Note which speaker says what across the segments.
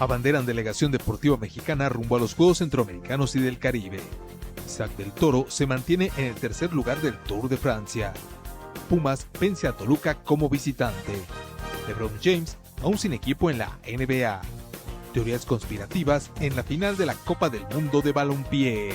Speaker 1: Abanderan delegación deportiva mexicana rumbo a los Juegos Centroamericanos y del Caribe. Isaac del Toro se mantiene en el tercer lugar del Tour de Francia. Pumas vence a Toluca como visitante. LeBron James aún sin equipo en la NBA. Teorías conspirativas en la final de la Copa del Mundo de Balompié.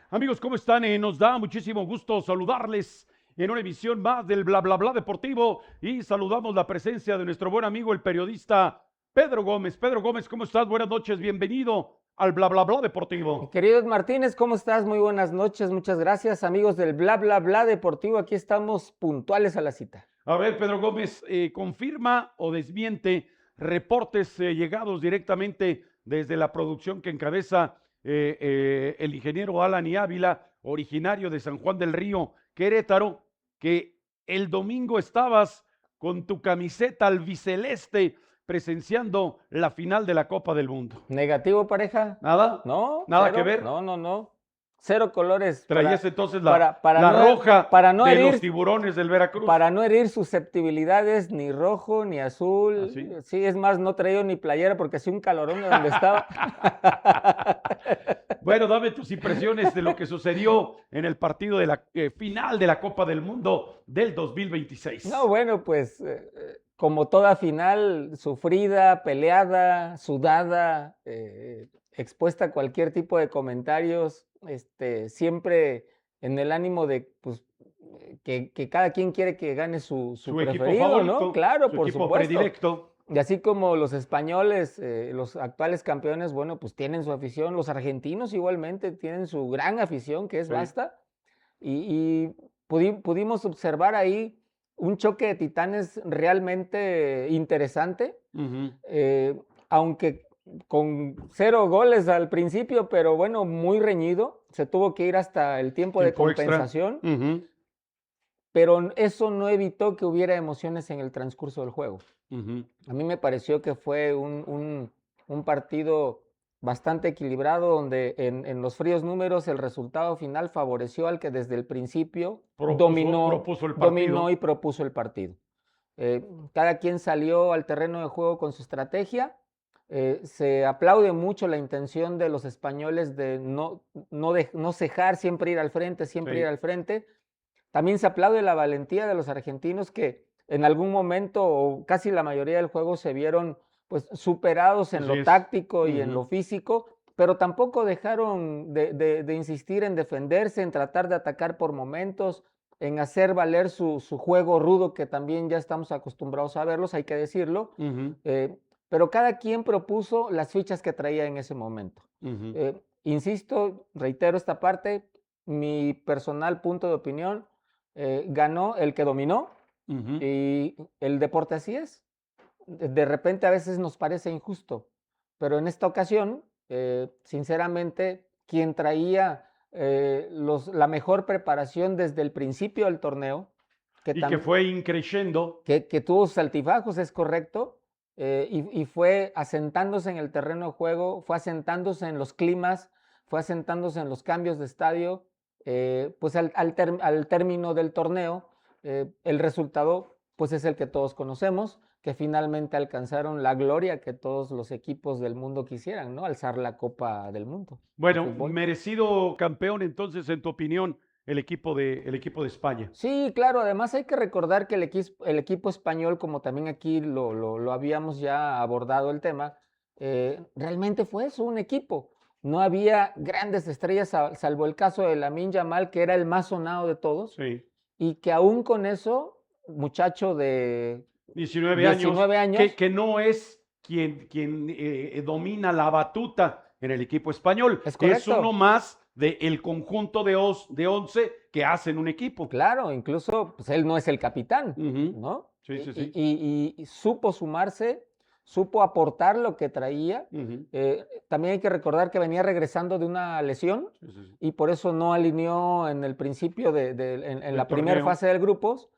Speaker 2: Amigos, ¿cómo están? Nos da muchísimo gusto saludarles en una emisión más del Bla Bla Bla Deportivo y saludamos la presencia de nuestro buen amigo, el periodista Pedro Gómez. Pedro Gómez, ¿cómo estás? Buenas noches, bienvenido al Bla Bla Bla Deportivo.
Speaker 3: Queridos Martínez, ¿cómo estás? Muy buenas noches, muchas gracias. Amigos del Bla Bla Bla Deportivo, aquí estamos puntuales a la cita.
Speaker 2: A ver, Pedro Gómez, confirma o desmiente reportes llegados directamente desde la producción que encabeza el ingeniero Alan y Ávila, originario de San Juan del Río, Querétaro, que el domingo estabas con tu camiseta albiceleste presenciando la final de la Copa del Mundo.
Speaker 3: ¿Negativo, pareja?
Speaker 2: ¿Nada?
Speaker 3: No.
Speaker 2: ¿Nada
Speaker 3: cero,
Speaker 2: que ver?
Speaker 3: No. Cero colores.
Speaker 2: Traías entonces
Speaker 3: para
Speaker 2: la
Speaker 3: no,
Speaker 2: roja
Speaker 3: para no
Speaker 2: de
Speaker 3: herir,
Speaker 2: los Tiburones del Veracruz.
Speaker 3: Para no herir susceptibilidades, ni rojo, ni azul.
Speaker 2: ¿Ah, sí?
Speaker 3: Sí, es más, no traía ni playera porque hacía un calorón de donde estaba.
Speaker 2: Bueno, dame tus impresiones de lo que sucedió en el partido de la final de la Copa del Mundo del 2026.
Speaker 3: No, bueno, pues como toda final, sufrida, peleada, sudada, expuesta a cualquier tipo de comentarios, siempre en el ánimo de pues, que cada quien quiere que gane su preferido,
Speaker 2: equipo favorito,
Speaker 3: ¿no? Claro,
Speaker 2: su
Speaker 3: por
Speaker 2: equipo
Speaker 3: supuesto.
Speaker 2: predilecto.
Speaker 3: Y así como los españoles, los actuales campeones, bueno, pues tienen su afición, los argentinos igualmente tienen su gran afición, que es
Speaker 2: Sí.
Speaker 3: Basta, y pudimos observar ahí un choque de titanes realmente interesante, aunque con 0 goles al principio, pero bueno, muy reñido, se tuvo que ir hasta el tiempo de compensación, pero eso no evitó que hubiera emociones en el transcurso del juego. A mí me pareció que fue un partido bastante equilibrado, donde en los fríos números el resultado final favoreció al que desde el principio dominó y propuso el partido. Cada quien salió al terreno de juego con su estrategia. Se aplaude mucho la intención de los españoles de no cejar, siempre ir al frente,
Speaker 2: Sí.
Speaker 3: ir al frente. También se aplaude la valentía de los argentinos que en algún momento o casi la mayoría del juego se vieron pues superados en lo táctico y en lo físico, pero tampoco dejaron de insistir en defenderse, en tratar de atacar por momentos, en hacer valer su juego rudo, que también ya estamos acostumbrados a verlos, hay que decirlo, pero cada quien propuso las fichas que traía en ese momento. Insisto, reitero esta parte, mi personal punto de opinión, ganó el que dominó, y el deporte así es. De repente a veces nos parece injusto, pero en esta ocasión, sinceramente, quien traía la mejor preparación desde el principio del torneo,
Speaker 2: que fue increciendo,
Speaker 3: que tuvo sus altibajos, es correcto, y fue asentándose en el terreno de juego, fue asentándose en los climas, fue asentándose en los cambios de estadio, pues al término del torneo, el resultado pues es el que todos conocemos, que finalmente alcanzaron la gloria que todos los equipos del mundo quisieran, ¿no? Alzar la Copa del Mundo.
Speaker 2: Bueno, merecido campeón entonces, en tu opinión, el equipo de España.
Speaker 3: Sí, claro, además hay que recordar que el equipo español, como también aquí lo habíamos ya abordado el tema, realmente fue eso, un equipo. No había grandes estrellas, salvo el caso de Lamine Yamal, que era el más sonado de todos,
Speaker 2: sí.
Speaker 3: Y que aún con eso, muchacho de
Speaker 2: 19
Speaker 3: años
Speaker 2: que no es quien domina la batuta en el equipo español, es uno más del conjunto de 11 que hacen un equipo.
Speaker 3: Claro, incluso pues, él no es el capitán, ¿no?
Speaker 2: Sí.
Speaker 3: Y supo sumarse, supo aportar lo que traía. También hay que recordar que venía regresando de una lesión y por eso no alineó en el principio en la primera fase del grupos.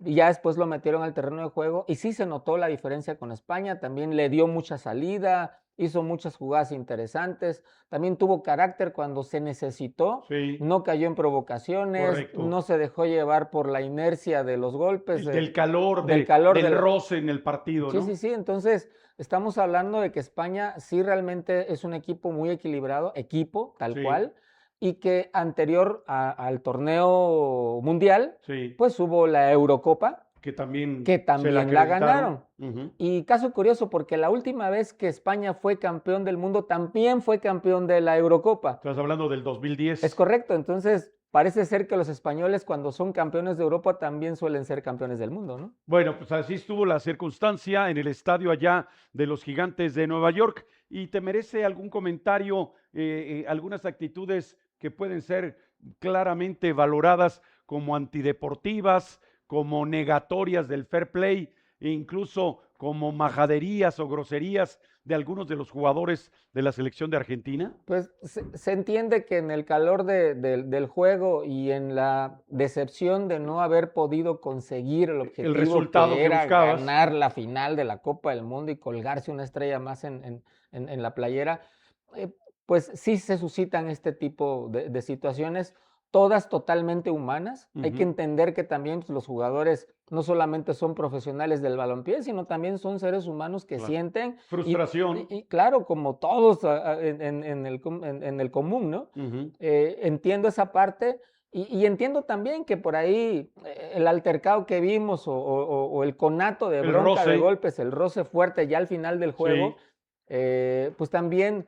Speaker 3: y ya después lo metieron al terreno de juego y sí se notó la diferencia con España, también le dio mucha salida, hizo muchas jugadas interesantes, también tuvo carácter cuando se necesitó,
Speaker 2: Sí,
Speaker 3: no cayó en provocaciones,
Speaker 2: correcto.
Speaker 3: no se dejó llevar por la inercia de los golpes,
Speaker 2: Del calor,
Speaker 3: del calor
Speaker 2: del
Speaker 3: del
Speaker 2: roce en el partido,
Speaker 3: Sí,
Speaker 2: ¿no?
Speaker 3: sí, sí. Entonces, estamos hablando de que España sí realmente es un equipo muy equilibrado, equipo tal
Speaker 2: Sí,
Speaker 3: cual, y que anterior al torneo mundial,
Speaker 2: sí,
Speaker 3: pues hubo la Eurocopa,
Speaker 2: que también
Speaker 3: que
Speaker 2: se la
Speaker 3: también la
Speaker 2: acreditaron.
Speaker 3: ganaron. Y caso curioso, porque la última vez que España fue campeón del mundo, también fue campeón de la Eurocopa.
Speaker 2: Estás hablando del 2010.
Speaker 3: Es correcto. Entonces, parece ser que los españoles, cuando son campeones de Europa, también suelen ser campeones del mundo, ¿no?
Speaker 2: Bueno, pues así estuvo la circunstancia en el estadio allá de los Gigantes de Nueva York. ¿Y te merece algún comentario, algunas actitudes que pueden ser claramente valoradas como antideportivas, como negatorias del fair play e incluso como majaderías o groserías de algunos de los jugadores de la selección de Argentina?
Speaker 3: Pues se entiende que en el calor del juego y en la decepción de no haber podido conseguir el objetivo
Speaker 2: resultado que
Speaker 3: era
Speaker 2: buscabas.
Speaker 3: ganar la final de la Copa del Mundo y colgarse una estrella más en la playera, pues sí se suscitan este tipo de situaciones, todas totalmente humanas. Hay que entender que también pues, los jugadores no solamente son profesionales del balompié, sino también son seres humanos que
Speaker 2: Claro.
Speaker 3: sienten
Speaker 2: Frustración.
Speaker 3: y claro, como todos en el común, ¿no? Entiendo esa parte y entiendo también que por ahí el altercado que vimos o el conato de
Speaker 2: El
Speaker 3: bronca de
Speaker 2: roce.
Speaker 3: golpes, el roce fuerte ya al final del juego, pues también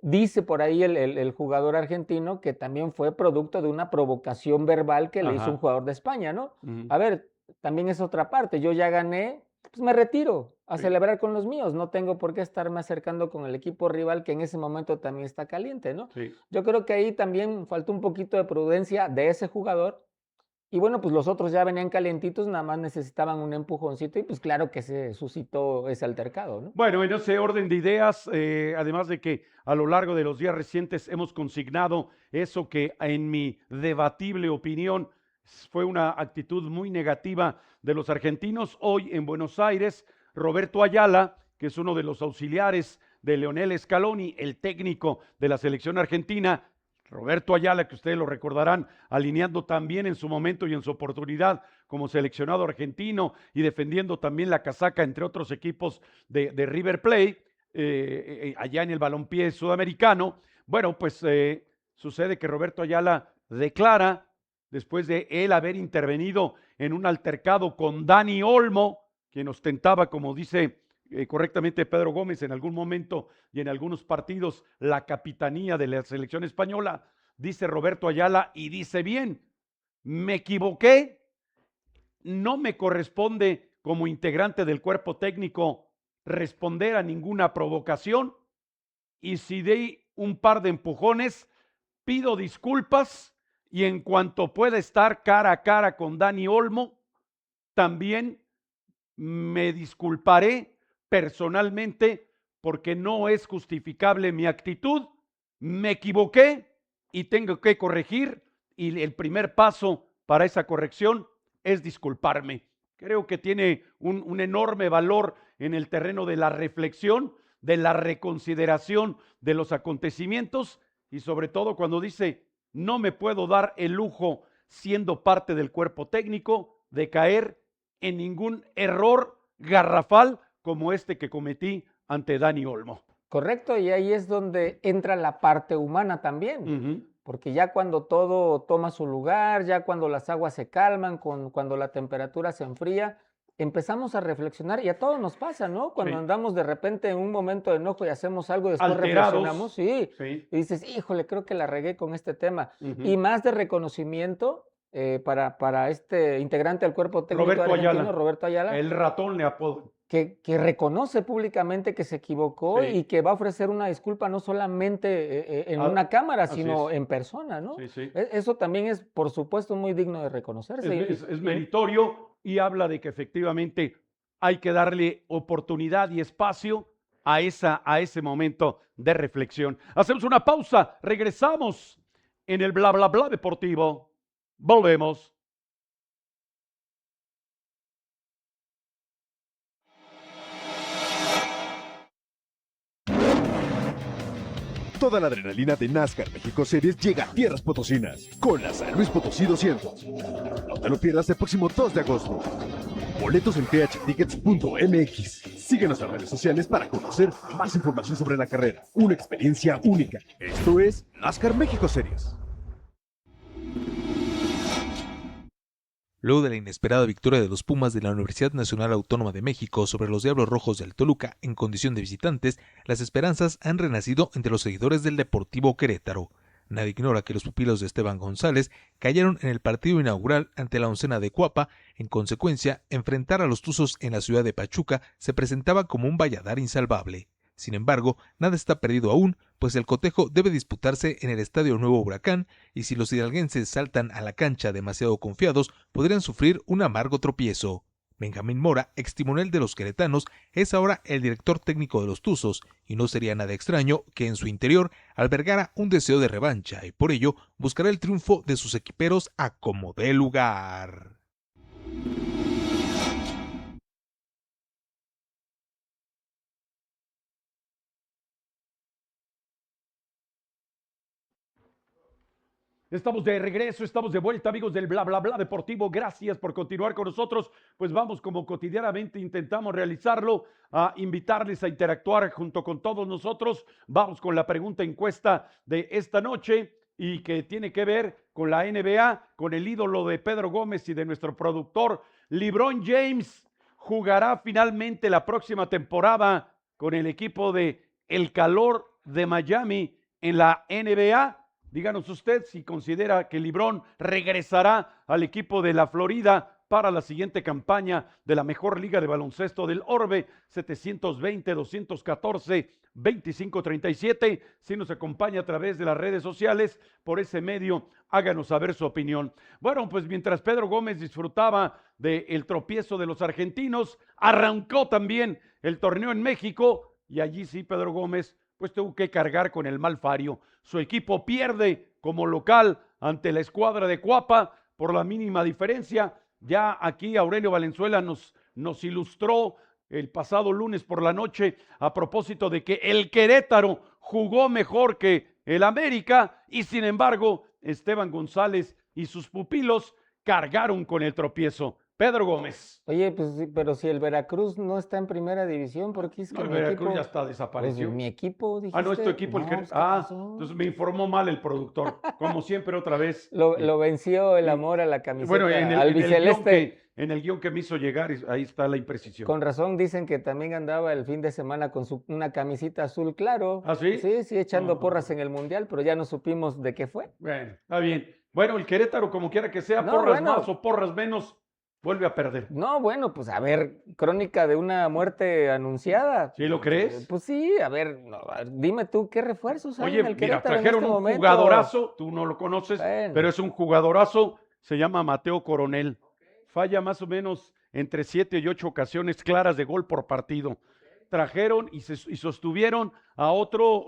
Speaker 3: dice por ahí el jugador argentino que también fue producto de una provocación verbal que le hizo un
Speaker 2: Ajá.
Speaker 3: jugador de España, ¿no?
Speaker 2: Ujú.
Speaker 3: A ver, también es otra parte, yo ya gané, pues me retiro a
Speaker 2: Sí.
Speaker 3: celebrar con los míos, no tengo por qué estarme acercando con el equipo rival que en ese momento también está caliente, ¿no?
Speaker 2: Sí.
Speaker 3: Yo creo que ahí también faltó un poquito de prudencia de ese jugador y bueno, pues los otros ya venían calientitos, nada más necesitaban un empujoncito y pues claro que se suscitó ese altercado, ¿no?
Speaker 2: Bueno, en ese orden de ideas, además de que a lo largo de los días recientes hemos consignado eso que en mi debatible opinión fue una actitud muy negativa de los argentinos. Hoy en Buenos Aires, Roberto Ayala, que es uno de los auxiliares de Leonel Scaloni, el técnico de la selección argentina, Roberto Ayala, que ustedes lo recordarán, alineando también en su momento y en su oportunidad como seleccionado argentino y defendiendo también la casaca, entre otros equipos de River Plate, allá en el balompié sudamericano. Bueno, pues sucede que Roberto Ayala declara, después de él haber intervenido en un altercado con Dani Olmo, quien ostentaba, como dice correctamente Pedro Gómez en algún momento y en algunos partidos la capitanía de la selección española, dice Roberto Ayala y dice bien, me equivoqué, no me corresponde como integrante del cuerpo técnico responder a ninguna provocación y si di un par de empujones, pido disculpas y en cuanto pueda estar cara a cara con Dani Olmo, también me disculparé personalmente porque no es justificable mi actitud, me equivoqué y tengo que corregir y el primer paso para esa corrección es disculparme. Creo que tiene un enorme valor en el terreno de la reflexión, de la reconsideración de los acontecimientos y sobre todo cuando dice, no me puedo dar el lujo, siendo parte del cuerpo técnico, de caer en ningún error garrafal como este que cometí ante Dani Olmo.
Speaker 3: Correcto, y ahí es donde entra la parte humana también, porque ya cuando todo toma su lugar, ya cuando las aguas se calman, cuando la temperatura se enfría, empezamos a reflexionar y a todos nos pasa, ¿no? Cuando
Speaker 2: Sí.
Speaker 3: andamos de repente en un momento de enojo y hacemos algo, después
Speaker 2: Alterados.
Speaker 3: reflexionamos, sí,
Speaker 2: Sí.
Speaker 3: y dices, híjole, creo que la regué con este tema.
Speaker 2: Ujú.
Speaker 3: Y más de reconocimiento para este integrante del cuerpo técnico
Speaker 2: Roberto
Speaker 3: argentino,
Speaker 2: Ayala.
Speaker 3: Roberto Ayala,
Speaker 2: El ratón le apodó.
Speaker 3: que reconoce públicamente que se equivocó
Speaker 2: Sí.
Speaker 3: y que va a ofrecer una disculpa no solamente en
Speaker 2: Ah,
Speaker 3: una cámara,
Speaker 2: así
Speaker 3: sino
Speaker 2: es.
Speaker 3: en persona, ¿no?
Speaker 2: Sí, sí.
Speaker 3: Eso también es, por supuesto, muy digno de reconocerse.
Speaker 2: Es meritorio y habla de que efectivamente hay que darle oportunidad y espacio a ese momento de reflexión. Hacemos una pausa, regresamos en el bla bla bla deportivo. Volvemos.
Speaker 4: Toda la adrenalina de NASCAR México Series llega a tierras potosinas con la San Luis Potosí 200. No te lo pierdas el próximo 2 de agosto. Boletos en phtickets.mx. Síguenos en redes sociales para conocer más información sobre la carrera. Una experiencia única. Esto es NASCAR México Series.
Speaker 1: Luego de la inesperada victoria de los Pumas de la Universidad Nacional Autónoma de México sobre los Diablos Rojos del Toluca en condición de visitantes, las esperanzas han renacido entre los seguidores del Deportivo Querétaro. Nadie ignora que los pupilos de Esteban González cayeron en el partido inaugural ante la Oncena de Cuapa. En consecuencia, enfrentar a los Tuzos en la ciudad de Pachuca se presentaba como un Valladar insalvable. Sin embargo, nada está perdido aún, pues el cotejo debe disputarse en el Estadio Nuevo Huracán, y si los hidalguenses saltan a la cancha demasiado confiados, podrían sufrir un amargo tropiezo. Benjamín Mora, extimonel de los queretanos, es ahora el director técnico de los Tuzos, y no sería nada extraño que en su interior albergara un deseo de revancha, y por ello buscará el triunfo de sus equiperos a como dé lugar.
Speaker 2: Estamos de regreso, estamos de vuelta, amigos del Bla Bla Bla Deportivo. Gracias por continuar con nosotros. Pues vamos, como cotidianamente intentamos realizarlo, a invitarles a interactuar junto con todos nosotros. Vamos con la pregunta encuesta de esta noche y que tiene que ver con la NBA, con el ídolo de Pedro Gómez y de nuestro productor LeBron James. ¿Jugará finalmente la próxima temporada con el equipo de El Calor de Miami en la NBA? Díganos usted si considera que LeBron regresará al equipo de la Florida para la siguiente campaña de la mejor liga de baloncesto del orbe, 720-214-2537. Si nos acompaña a través de las redes sociales, por ese medio, háganos saber su opinión. Bueno, pues mientras Pedro Gómez disfrutaba del tropiezo de los argentinos, arrancó también el torneo en México, y allí sí Pedro Gómez pues tuvo que cargar con el mal fario. Su equipo pierde como local ante la escuadra de Cuapa por la mínima diferencia. Ya aquí Aurelio Valenzuela nos ilustró el pasado lunes por la noche a propósito de que el Querétaro jugó mejor que el América, y sin embargo Esteban González y sus pupilos cargaron con el tropiezo. Pedro Gómez.
Speaker 3: Oye, pues sí, pero si el Veracruz no está en primera división, ¿por qué es que
Speaker 2: No, el
Speaker 3: mi
Speaker 2: Veracruz
Speaker 3: equipo?
Speaker 2: ya está
Speaker 3: Pues
Speaker 2: desaparecido.
Speaker 3: mi equipo, dijiste.
Speaker 2: Ah, no, es tu equipo el que.
Speaker 3: Pues, ¿qué pasó?
Speaker 2: Entonces me informó mal el productor. Como siempre, otra vez.
Speaker 3: Lo venció el amor a la camiseta
Speaker 2: Bueno,
Speaker 3: albiceleste.
Speaker 2: en el guión que me hizo llegar, ahí está la imprecisión.
Speaker 3: Con razón dicen que también andaba el fin de semana con una camisita azul claro.
Speaker 2: ¿Ah, sí?
Speaker 3: Sí, echando porras en el Mundial, pero ya no supimos de qué fue.
Speaker 2: Bueno, está bien. Bueno, el Querétaro, como quiera que sea,
Speaker 3: No,
Speaker 2: porras
Speaker 3: bueno.
Speaker 2: más o porras menos, vuelve a perder.
Speaker 3: No, bueno, pues a ver, crónica de una muerte anunciada.
Speaker 2: ¿Sí lo crees?
Speaker 3: Pues sí, a ver, dime tú, ¿qué refuerzos hay
Speaker 2: Oye,
Speaker 3: en el
Speaker 2: mira,
Speaker 3: Querétaro
Speaker 2: trajeron
Speaker 3: en este
Speaker 2: un
Speaker 3: momento?
Speaker 2: jugadorazo, tú no lo conoces,
Speaker 3: Bueno.
Speaker 2: pero es un jugadorazo, se llama Mateo Coronel. Falla más o menos entre 7 y 8 ocasiones claras de gol por partido. Trajeron y sostuvieron a otro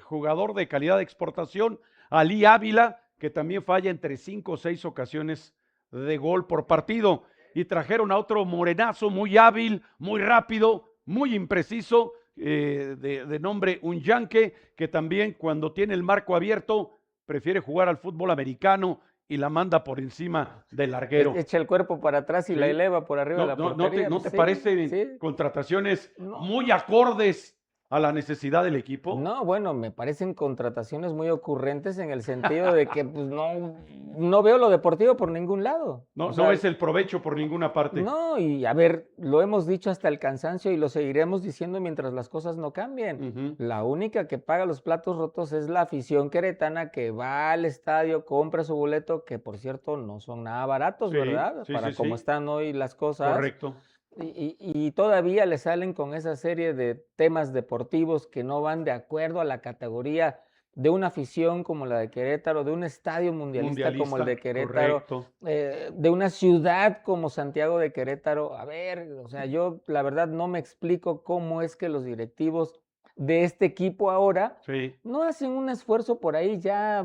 Speaker 2: jugador de calidad de exportación, Ali Ávila, que también falla entre 5 o 6 ocasiones de gol por partido. Y trajeron a otro morenazo muy hábil, muy rápido, muy impreciso, de nombre Unyanque, que también cuando tiene el marco abierto prefiere jugar al fútbol americano y la manda por encima del larguero.
Speaker 3: Echa el cuerpo para atrás y
Speaker 2: Sí.
Speaker 3: la eleva por arriba de la portería.
Speaker 2: ¿No te
Speaker 3: Sí,
Speaker 2: parecen
Speaker 3: sí.
Speaker 2: contrataciones
Speaker 3: No.
Speaker 2: muy acordes a la necesidad del equipo?
Speaker 3: No, bueno, me parecen contrataciones muy ocurrentes en el sentido de que pues, no veo lo deportivo por ningún lado.
Speaker 2: No,
Speaker 3: O sea,
Speaker 2: no ves el provecho por ninguna parte.
Speaker 3: No, y a ver, lo hemos dicho hasta el cansancio y lo seguiremos diciendo mientras las cosas no cambien.
Speaker 2: Ujú.
Speaker 3: La única que paga los platos rotos es la afición queretana que va al estadio, compra su boleto, que por cierto no son nada baratos,
Speaker 2: Sí,
Speaker 3: ¿verdad?
Speaker 2: sí,
Speaker 3: Para
Speaker 2: sí,
Speaker 3: cómo
Speaker 2: sí.
Speaker 3: están hoy las cosas.
Speaker 2: Correcto.
Speaker 3: Y todavía le salen con esa serie de temas deportivos que no van de acuerdo a la categoría de una afición como la de Querétaro, de un estadio mundialista como el de Querétaro,
Speaker 2: correcto.
Speaker 3: de una ciudad como Santiago de Querétaro. A ver, o sea, yo la verdad no me explico cómo es que los directivos de este equipo ahora,
Speaker 2: Sí.
Speaker 3: no hacen un esfuerzo por ahí ya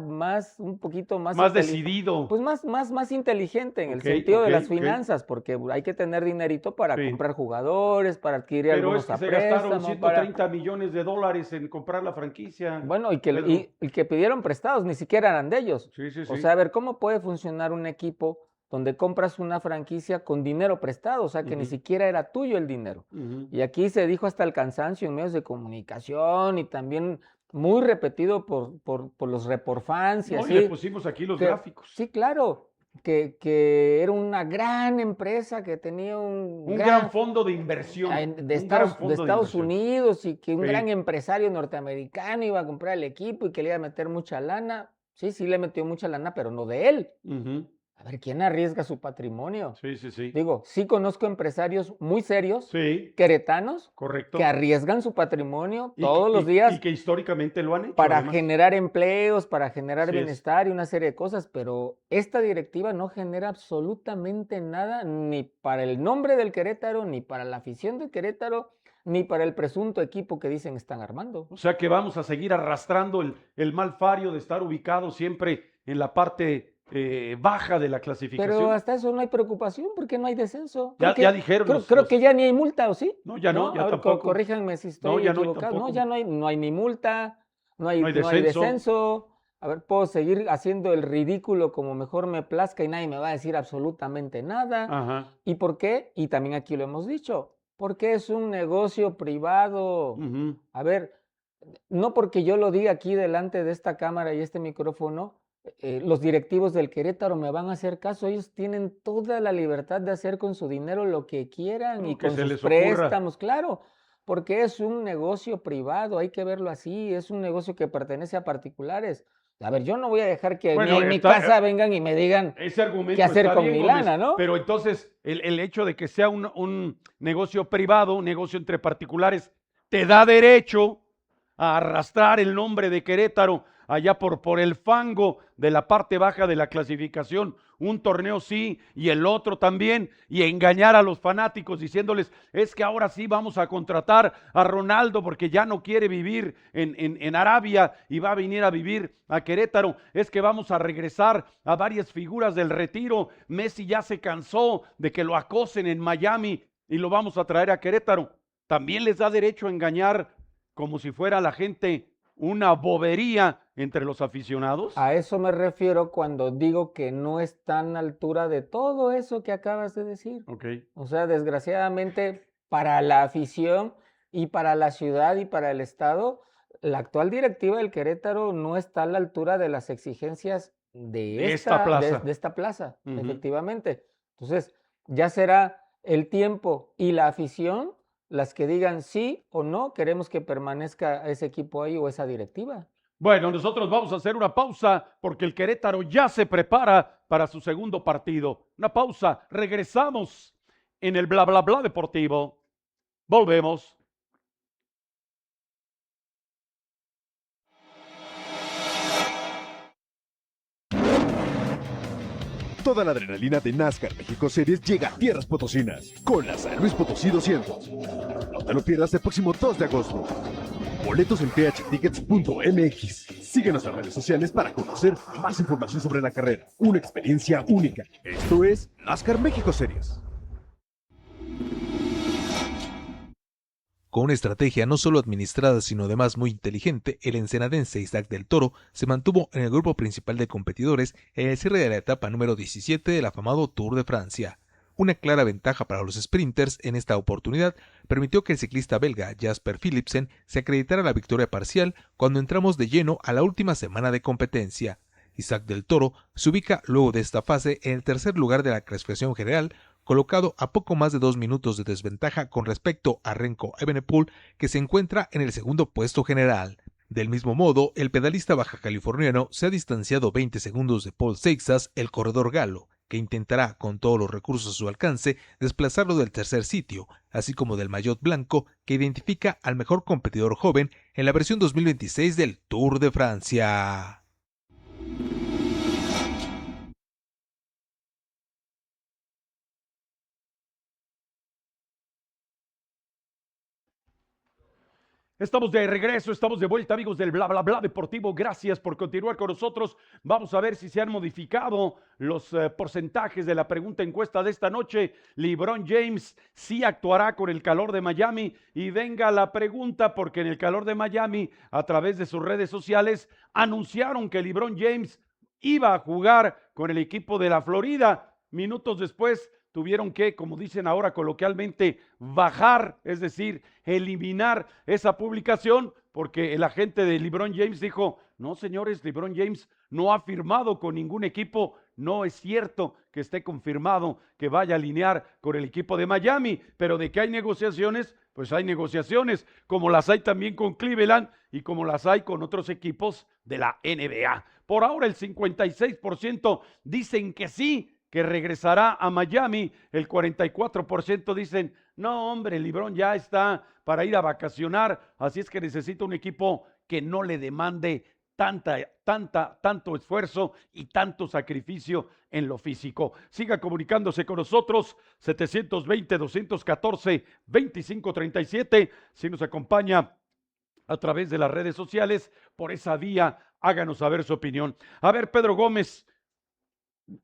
Speaker 3: un poquito más
Speaker 2: decidido.
Speaker 3: pues más inteligente en el
Speaker 2: Ok,
Speaker 3: sentido de las
Speaker 2: ok.
Speaker 3: finanzas, porque hay que tener dinerito para
Speaker 2: Sí.
Speaker 3: comprar jugadores, para adquirir
Speaker 2: Pero es
Speaker 3: algunos
Speaker 2: que
Speaker 3: a
Speaker 2: se gastaron
Speaker 3: préstamo, para...
Speaker 2: 130 millones de dólares en comprar la franquicia,
Speaker 3: Bueno,
Speaker 2: Pedro.
Speaker 3: y que pidieron prestados, ni siquiera eran de ellos.
Speaker 2: Sí, sí,
Speaker 3: O
Speaker 2: sí.
Speaker 3: sea, a ver, ¿cómo puede funcionar un equipo donde compras una franquicia con dinero prestado? O sea, que ni
Speaker 2: Ujú.
Speaker 3: siquiera era tuyo el dinero.
Speaker 2: Ujú.
Speaker 3: Y aquí se dijo hasta el cansancio en medios de comunicación y también muy repetido por los reporfans y
Speaker 2: No, y le
Speaker 3: así,
Speaker 2: pusimos aquí los
Speaker 3: que
Speaker 2: gráficos.
Speaker 3: sí, claro, que era una gran empresa, que tenía un
Speaker 2: Un gran
Speaker 3: gran
Speaker 2: fondo de inversión.
Speaker 3: de
Speaker 2: Un gran
Speaker 3: Estados, de
Speaker 2: fondo de
Speaker 3: Estados
Speaker 2: inversión.
Speaker 3: Unidos y que un gran
Speaker 2: Sí.
Speaker 3: empresario norteamericano iba a comprar el equipo y que le iba a meter mucha lana. Sí, sí le metió mucha lana, pero no de él.
Speaker 2: Ujú.
Speaker 3: A ver, ¿quién arriesga su patrimonio?
Speaker 2: Sí, sí, sí.
Speaker 3: Digo, sí conozco empresarios muy serios,
Speaker 2: Sí,
Speaker 3: queretanos,
Speaker 2: correcto.
Speaker 3: que arriesgan su patrimonio
Speaker 2: Y que,
Speaker 3: todos los
Speaker 2: y
Speaker 3: días
Speaker 2: que históricamente lo han hecho,
Speaker 3: para
Speaker 2: además.
Speaker 3: generar empleos, para generar
Speaker 2: Así es.
Speaker 3: bienestar y una serie de cosas, pero esta directiva no genera absolutamente nada ni para el nombre del Querétaro, ni para la afición del Querétaro, ni para el presunto equipo que dicen están armando.
Speaker 2: O sea que vamos a seguir arrastrando el mal fario de estar ubicado siempre en la parte baja de la
Speaker 3: Pero
Speaker 2: clasificación.
Speaker 3: hasta eso no hay preocupación porque no hay descenso.
Speaker 2: Ya dijeron
Speaker 3: Creo que ya ni hay multa, ¿o sí?
Speaker 2: No, ya no, ya
Speaker 3: A ver,
Speaker 2: tampoco.
Speaker 3: corríjanme si
Speaker 2: No,
Speaker 3: estoy
Speaker 2: ya no hay
Speaker 3: equivocado. No,
Speaker 2: tampoco.
Speaker 3: ya no hay ni multa,
Speaker 2: No hay
Speaker 3: no hay
Speaker 2: descenso.
Speaker 3: descenso. A ver, puedo seguir haciendo el ridículo como mejor me plazca y nadie me va a decir absolutamente nada.
Speaker 2: Ajá.
Speaker 3: ¿Y por qué? Y también aquí lo hemos dicho, porque es un negocio privado.
Speaker 2: Ujú.
Speaker 3: A ver, no porque yo lo diga aquí delante de esta cámara y este micrófono, los directivos del Querétaro me van a hacer caso. Ellos tienen toda la libertad de hacer con su dinero lo que quieran y
Speaker 2: Lo que
Speaker 3: con
Speaker 2: se
Speaker 3: sus
Speaker 2: les ocurra.
Speaker 3: préstamos, claro, porque es un negocio privado, hay que verlo así, es un negocio que pertenece a particulares. A ver, yo no voy a dejar que
Speaker 2: Bueno,
Speaker 3: en mi
Speaker 2: está,
Speaker 3: casa vengan y me digan
Speaker 2: ese argumento
Speaker 3: qué hacer
Speaker 2: está
Speaker 3: con
Speaker 2: bien,
Speaker 3: mi
Speaker 2: Gómez,
Speaker 3: lana, ¿no?
Speaker 2: pero entonces el hecho de que sea un negocio privado, un negocio entre particulares, te da derecho a arrastrar el nombre de Querétaro allá por el fango de la parte baja de la clasificación, un torneo sí y el otro también, y engañar a los fanáticos diciéndoles, es que ahora sí vamos a contratar a Ronaldo porque ya no quiere vivir en Arabia y va a venir a vivir a Querétaro, es que vamos a regresar a varias figuras del retiro, Messi ya se cansó de que lo acosen en Miami y lo vamos a traer a Querétaro. También les da derecho a engañar como si fuera la gente una bobería entre los aficionados.
Speaker 3: A eso me refiero cuando digo que no están a la altura de todo eso que acabas de decir.
Speaker 2: Ok.
Speaker 3: O sea, desgraciadamente para la afición y para la ciudad y para el Estado, la actual directiva del Querétaro no está a la altura de las exigencias
Speaker 2: De esta plaza.
Speaker 3: de esta plaza,
Speaker 2: Ujú.
Speaker 3: efectivamente. Entonces, ya será el tiempo y la afición las que digan sí o no queremos que permanezca ese equipo ahí o esa directiva.
Speaker 2: Bueno, nosotros vamos a hacer una pausa porque el Querétaro ya se prepara para su segundo partido. Una pausa, regresamos en el bla bla bla deportivo. Volvemos.
Speaker 4: Toda la adrenalina de NASCAR México Series llega a tierras potosinas con la San Luis Potosí 200. No te lo pierdas el próximo 2 de agosto. Boletos en phtickets.mx. Síguenos en redes sociales para conocer más información sobre la carrera. Una experiencia única. Esto es NASCAR México Series.
Speaker 1: Con una estrategia no solo administrada sino además muy inteligente, el ensenadense Isaac del Toro se mantuvo en el grupo principal de competidores en el cierre de la etapa número 17 del afamado Tour de Francia. Una clara ventaja para los sprinters en esta oportunidad permitió que el ciclista belga Jasper Philipsen se acreditara la victoria parcial cuando entramos de lleno a la última semana de competencia. Isaac del Toro se ubica luego de esta fase en el tercer lugar de la clasificación general, colocado a poco más de 2 minutos de desventaja con respecto a Remco Evenepoel, que se encuentra en el segundo puesto general. Del mismo modo, el pedalista baja californiano se ha distanciado 20 segundos de Paul Seixas, el corredor galo, que intentará con todos los recursos a su alcance desplazarlo del tercer sitio, así como del maillot blanco que identifica al mejor competidor joven en la versión 2026 del Tour de Francia.
Speaker 2: Estamos de regreso, estamos de vuelta, amigos del Bla Bla Bla Deportivo. Gracias por continuar con nosotros. Vamos a ver si se han modificado los porcentajes de la pregunta encuesta de esta noche. LeBron James sí actuará con el calor de Miami. Y venga la pregunta, porque en el calor de Miami, a través de sus redes sociales, anunciaron que LeBron James iba a jugar con el equipo de la Florida. Minutos después tuvieron que, como dicen ahora coloquialmente, bajar, es decir, eliminar esa publicación, porque el agente de LeBron James dijo: no, señores, LeBron James no ha firmado con ningún equipo, no es cierto que esté confirmado que vaya a alinear con el equipo de Miami, pero de que hay negociaciones, pues hay negociaciones, como las hay también con Cleveland y como las hay con otros equipos de la NBA. Por ahora el 56% dicen que sí, que regresará a Miami. El 44% dicen: no, hombre, LeBron ya está para ir a vacacionar, así es que necesita un equipo que no le demande tanto esfuerzo y tanto sacrificio en lo físico. Siga comunicándose con nosotros, 720-214-2537. Si nos acompaña a través de las redes sociales, por esa vía, háganos saber su opinión. A ver, Pedro Gómez,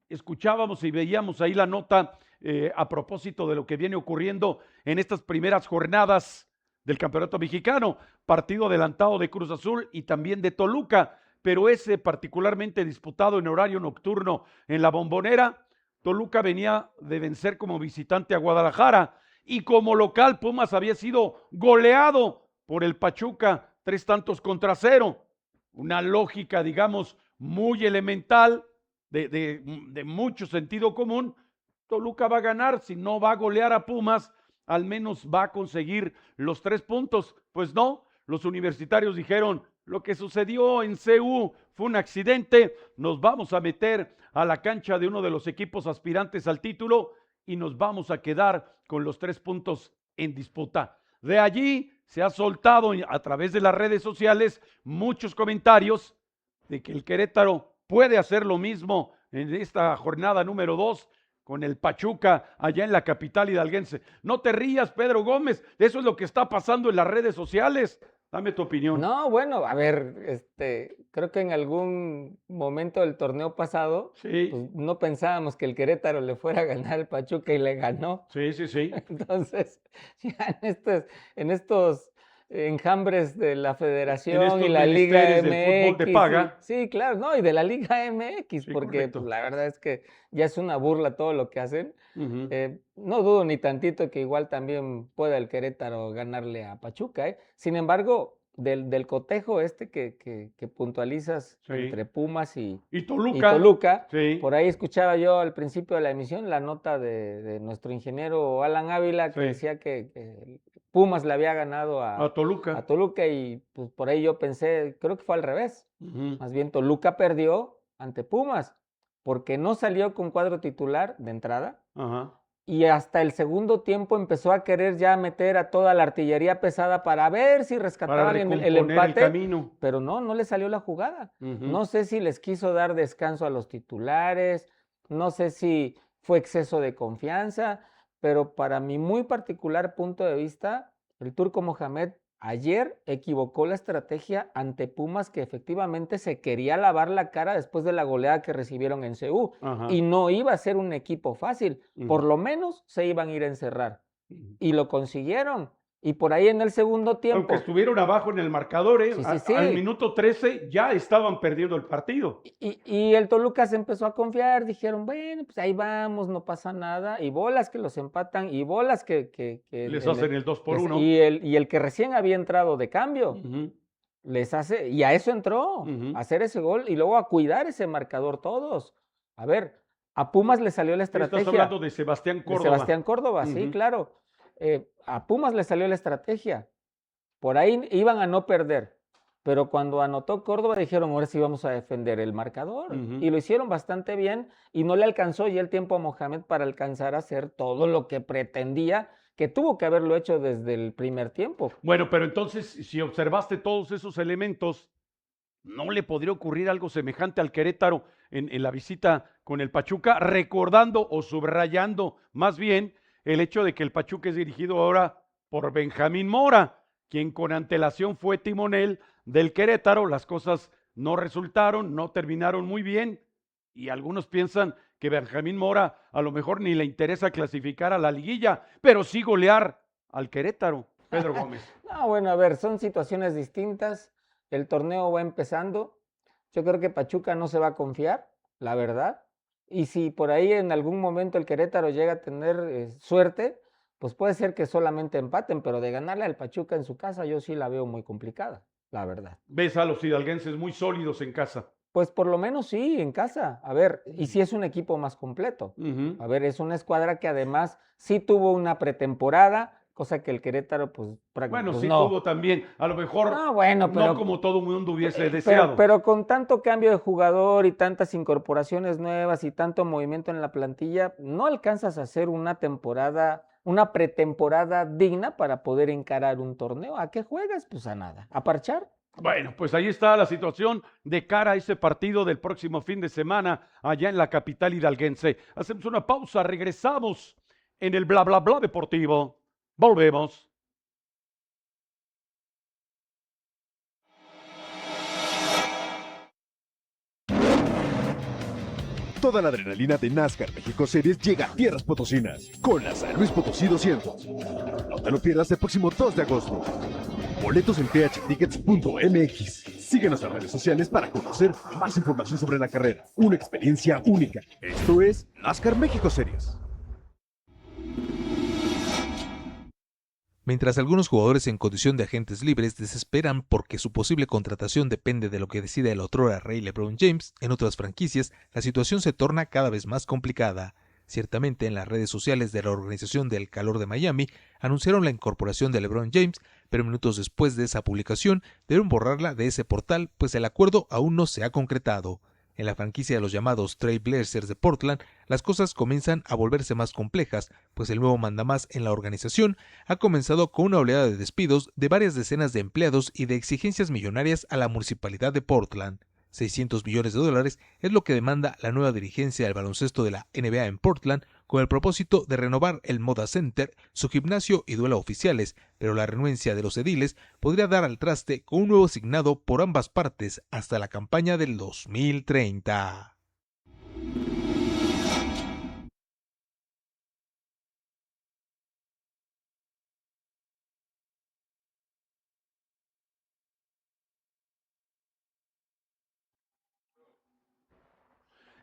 Speaker 2: escuchábamos y veíamos ahí la nota a propósito de lo que viene ocurriendo en estas primeras jornadas del Campeonato Mexicano, partido adelantado de Cruz Azul y también de Toluca, pero ese particularmente disputado en horario nocturno en la Bombonera. Toluca venía de vencer como visitante a Guadalajara y como local Pumas había sido goleado por el Pachuca 3-0. Una lógica, digamos, muy elemental, de mucho sentido común. Toluca va a ganar, si no va a golear a Pumas, al menos va a conseguir los 3 puntos. Pues no, los universitarios dijeron: lo que sucedió en CU fue un accidente, nos vamos a meter a la cancha de uno de los equipos aspirantes al título y nos vamos a quedar con los 3 puntos en disputa. De allí se ha soltado a través de las redes sociales muchos comentarios de que el Querétaro puede hacer lo mismo en esta jornada número 2 con el Pachuca allá en la capital hidalguense. No te rías, Pedro Gómez, eso es lo que está pasando en las redes sociales. Dame tu opinión.
Speaker 3: No, bueno, a ver, creo que en algún momento del torneo pasado,
Speaker 2: sí,
Speaker 3: pues, no pensábamos que el Querétaro le fuera a ganar al Pachuca y le ganó.
Speaker 2: Sí.
Speaker 3: Entonces, ya en estos enjambres de la Federación y la Liga MX.
Speaker 2: Del fútbol de paga.
Speaker 3: Sí, claro, no, y de la Liga MX,
Speaker 2: sí,
Speaker 3: porque pues, la verdad es que ya es una burla todo lo que hacen. No dudo ni tantito que igual también pueda el Querétaro ganarle a Pachuca. Sin embargo, del cotejo que puntualizas
Speaker 2: sí,
Speaker 3: entre Pumas y
Speaker 2: Toluca,
Speaker 3: sí, por ahí escuchaba yo al principio de la emisión la nota de nuestro ingeniero Alan Ávila, que decía que Pumas le había ganado a Toluca, y pues por ahí yo pensé, creo que fue al revés. Más bien Toluca perdió ante Pumas porque no salió con cuadro titular de entrada. Y hasta el segundo tiempo empezó a querer ya meter a toda la artillería pesada para ver si rescataban el empate, pero no le salió la jugada. No sé si les quiso dar descanso a los titulares, no sé si fue exceso de confianza, pero para mi muy particular punto de vista, el Turco Mohamed ayer equivocó la estrategia ante Pumas, que efectivamente se quería lavar la cara después de la goleada que recibieron en CU. Y no iba a ser un equipo fácil. Por lo menos se iban a ir a encerrar. Y lo consiguieron. Y por ahí en el segundo tiempo...
Speaker 2: Aunque estuvieron abajo en el marcador, al minuto 13 ya estaban perdiendo el partido.
Speaker 3: Y el Toluca se empezó a confiar, dijeron, bueno, pues ahí vamos, no pasa nada. Y bolas que los empatan, y bolas que
Speaker 2: les hacen el 2-1.
Speaker 3: Y el que recién había entrado de cambio, les hace, y a eso entró, a hacer ese gol, y luego a cuidar ese marcador todos. A ver, a Pumas le salió la estrategia.
Speaker 2: Estás hablando de Sebastián Córdoba.
Speaker 3: De Sebastián Córdoba, sí, claro. A Pumas le salió la estrategia. Por ahí iban a no perder. Pero cuando anotó Córdoba dijeron, ahora sí vamos a defender el marcador. Y lo hicieron bastante bien y no le alcanzó ya el tiempo a Mohamed para alcanzar a hacer todo lo que pretendía, que tuvo que haberlo hecho desde el primer tiempo.
Speaker 2: Bueno, pero entonces, si observaste todos esos elementos, ¿no le podría ocurrir algo semejante al Querétaro en la visita con el Pachuca? Recordando o subrayando más bien el hecho de que el Pachuca es dirigido ahora por Benjamín Mora, quien con antelación fue timonel del Querétaro. Las cosas no resultaron, no terminaron muy bien y algunos piensan que Benjamín Mora a lo mejor ni le interesa clasificar a la liguilla, pero sí golear al Querétaro. Pedro Gómez.
Speaker 3: No, bueno, a ver, son situaciones distintas. El torneo va empezando. Yo creo que Pachuca no se va a confiar, la verdad. Y si por ahí en algún momento el Querétaro llega a tener suerte, pues puede ser que solamente empaten, pero de ganarle al Pachuca en su casa yo sí la veo muy complicada, la verdad.
Speaker 2: ¿Ves a los hidalguenses muy sólidos en casa?
Speaker 3: Pues por lo menos sí, en casa. A ver, y sí es un equipo más completo. A ver, es una escuadra que además sí tuvo una pretemporada, cosa que el Querétaro, pues,
Speaker 2: bueno,
Speaker 3: pues
Speaker 2: sí
Speaker 3: no.
Speaker 2: tuvo también, a lo mejor
Speaker 3: bueno, pero,
Speaker 2: no como todo mundo hubiese deseado.
Speaker 3: Pero con tanto cambio de jugador y tantas incorporaciones nuevas y tanto movimiento en la plantilla, no alcanzas a hacer una temporada, una pretemporada digna para poder encarar un torneo. ¿A qué juegas? Pues a nada, a parchar.
Speaker 2: Bueno, pues ahí está la situación de cara a ese partido del próximo fin de semana allá en la capital hidalguense. Hacemos una pausa, regresamos en el bla bla bla deportivo. Volvemos.
Speaker 4: Toda la adrenalina de NASCAR México Series llega a tierras potosinas con la San Luis Potosí 200. No te lo pierdas el próximo 2 de agosto. Boletos en thtickets.mx. Síguenos en redes sociales para conocer más información sobre la carrera. Una experiencia única. Esto es NASCAR México Series.
Speaker 1: Mientras algunos jugadores en condición de agentes libres desesperan porque su posible contratación depende de lo que decida el otrora rey LeBron James, en otras franquicias la situación se torna cada vez más complicada. Ciertamente en las redes sociales de la organización del Calor de Miami anunciaron la incorporación de LeBron James, pero minutos después de esa publicación debieron borrarla de ese portal, pues el acuerdo aún no se ha concretado. En la franquicia de los llamados Trail Blazers de Portland, las cosas comienzan a volverse más complejas, pues el nuevo mandamás en la organización ha comenzado con una oleada de despidos de varias decenas de empleados y de exigencias millonarias a la municipalidad de Portland. $600 millones es lo que demanda la nueva dirigencia del baloncesto de la NBA en Portland con el propósito de renovar el Moda Center, su gimnasio y duela oficiales, pero la renuencia de los ediles podría dar al traste con un nuevo asignado por ambas partes hasta la campaña del 2030.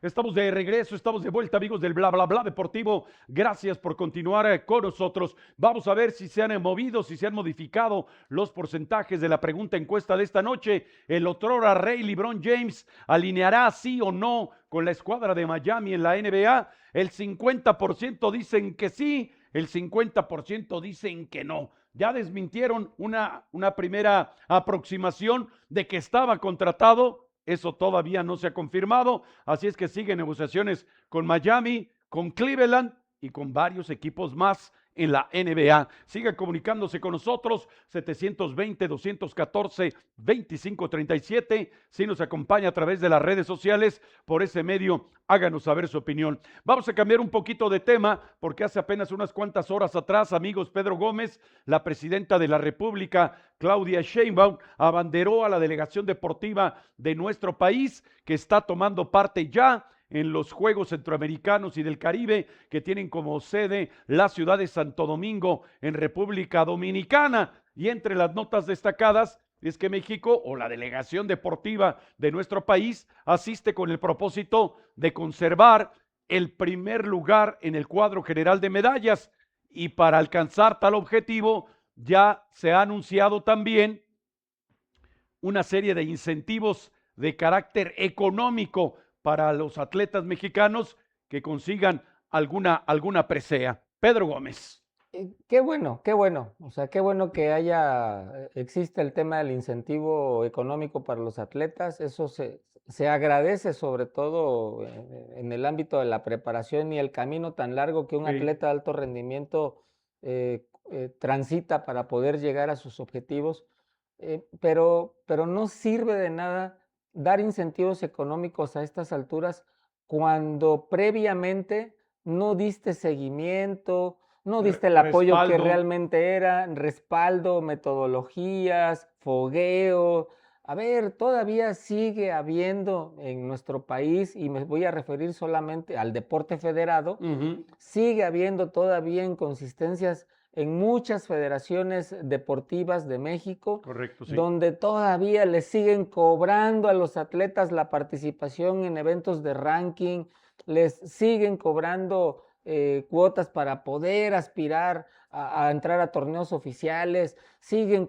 Speaker 2: Estamos de regreso, estamos de vuelta, amigos del bla bla bla deportivo. Gracias por continuar con nosotros. Vamos a ver si se han movido, si se han modificado los porcentajes de la pregunta encuesta de esta noche. El otrora rey LeBron James alineará sí o no con la escuadra de Miami en la NBA. El 50% dicen que sí, el 50% dicen que no. Ya desmintieron una primera aproximación de que estaba contratado. Eso todavía no se ha confirmado, así es que siguen negociaciones con Miami, con Cleveland y con varios equipos más en la NBA. Sigan comunicándose con nosotros, 720-214-2537. Si nos acompaña a través de las redes sociales, por ese medio, háganos saber su opinión. Vamos a cambiar un poquito de tema, porque hace apenas unas cuantas horas atrás, amigos, Pedro Gómez, la presidenta de la República, Claudia Sheinbaum, abanderó a la delegación deportiva de nuestro país, que está tomando parte ya en los Juegos Centroamericanos y del Caribe, que tienen como sede la ciudad de Santo Domingo en República Dominicana. Y entre las notas destacadas es que México, o la delegación deportiva de nuestro país, asiste con el propósito de conservar el primer lugar en el cuadro general de medallas. Y para alcanzar tal objetivo, ya se ha anunciado también una serie de incentivos de carácter económico para los atletas mexicanos que consigan alguna presea. Pedro Gómez.
Speaker 3: Qué bueno, qué bueno. O sea, qué bueno que existe el tema del incentivo económico para los atletas. Eso se agradece sobre todo en el ámbito de la preparación y el camino tan largo que un atleta de alto rendimiento transita para poder llegar a sus objetivos. Pero no sirve de nada dar incentivos económicos a estas alturas cuando previamente no diste seguimiento, no diste el apoyo que
Speaker 2: respaldo.
Speaker 3: realmente era, respaldo, metodologías, fogueo. A ver, todavía sigue habiendo en nuestro país, y me voy a referir solamente al deporte federado, sigue habiendo todavía inconsistencias en muchas federaciones deportivas de México,
Speaker 2: Correcto, sí.
Speaker 3: donde todavía le siguen cobrando a los atletas la participación en eventos de ranking, les siguen cobrando cuotas para poder aspirar a entrar a torneos oficiales, siguen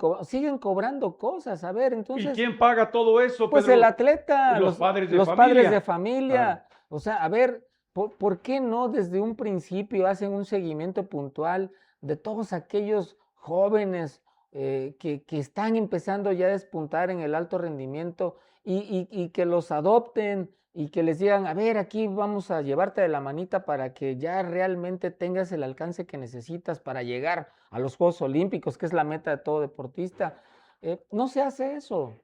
Speaker 3: cobrando cosas. A ver,
Speaker 2: ¿Y
Speaker 3: entonces,
Speaker 2: quién paga todo eso,
Speaker 3: pues
Speaker 2: Pedro?
Speaker 3: el atleta,
Speaker 2: Los padres de
Speaker 3: los
Speaker 2: familia.
Speaker 3: padres de familia.
Speaker 2: Ah.
Speaker 3: O sea, a ver, ¿por qué no desde un principio hacen un seguimiento puntual de todos aquellos jóvenes que están empezando ya a despuntar en el alto rendimiento y que los adopten y que les digan, a ver, aquí vamos a llevarte de la manita para que ya realmente tengas el alcance que necesitas para llegar a los Juegos Olímpicos, que es la meta de todo deportista? No se hace eso.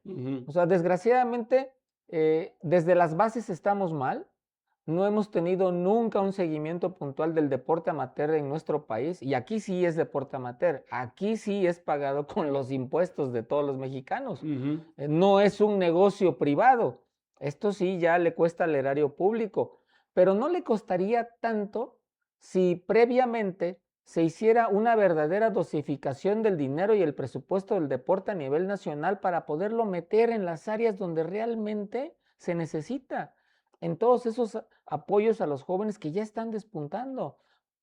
Speaker 3: O sea, desgraciadamente, desde las bases estamos mal. No hemos tenido nunca un seguimiento puntual del deporte amateur en nuestro país, y aquí sí es deporte amateur, aquí sí es pagado con los impuestos de todos los mexicanos. No es un negocio privado, esto sí ya le cuesta al erario público, pero no le costaría tanto si previamente se hiciera una verdadera dosificación del dinero y el presupuesto del deporte a nivel nacional para poderlo meter en las áreas donde realmente se necesita, en todos esos apoyos a los jóvenes que ya están despuntando,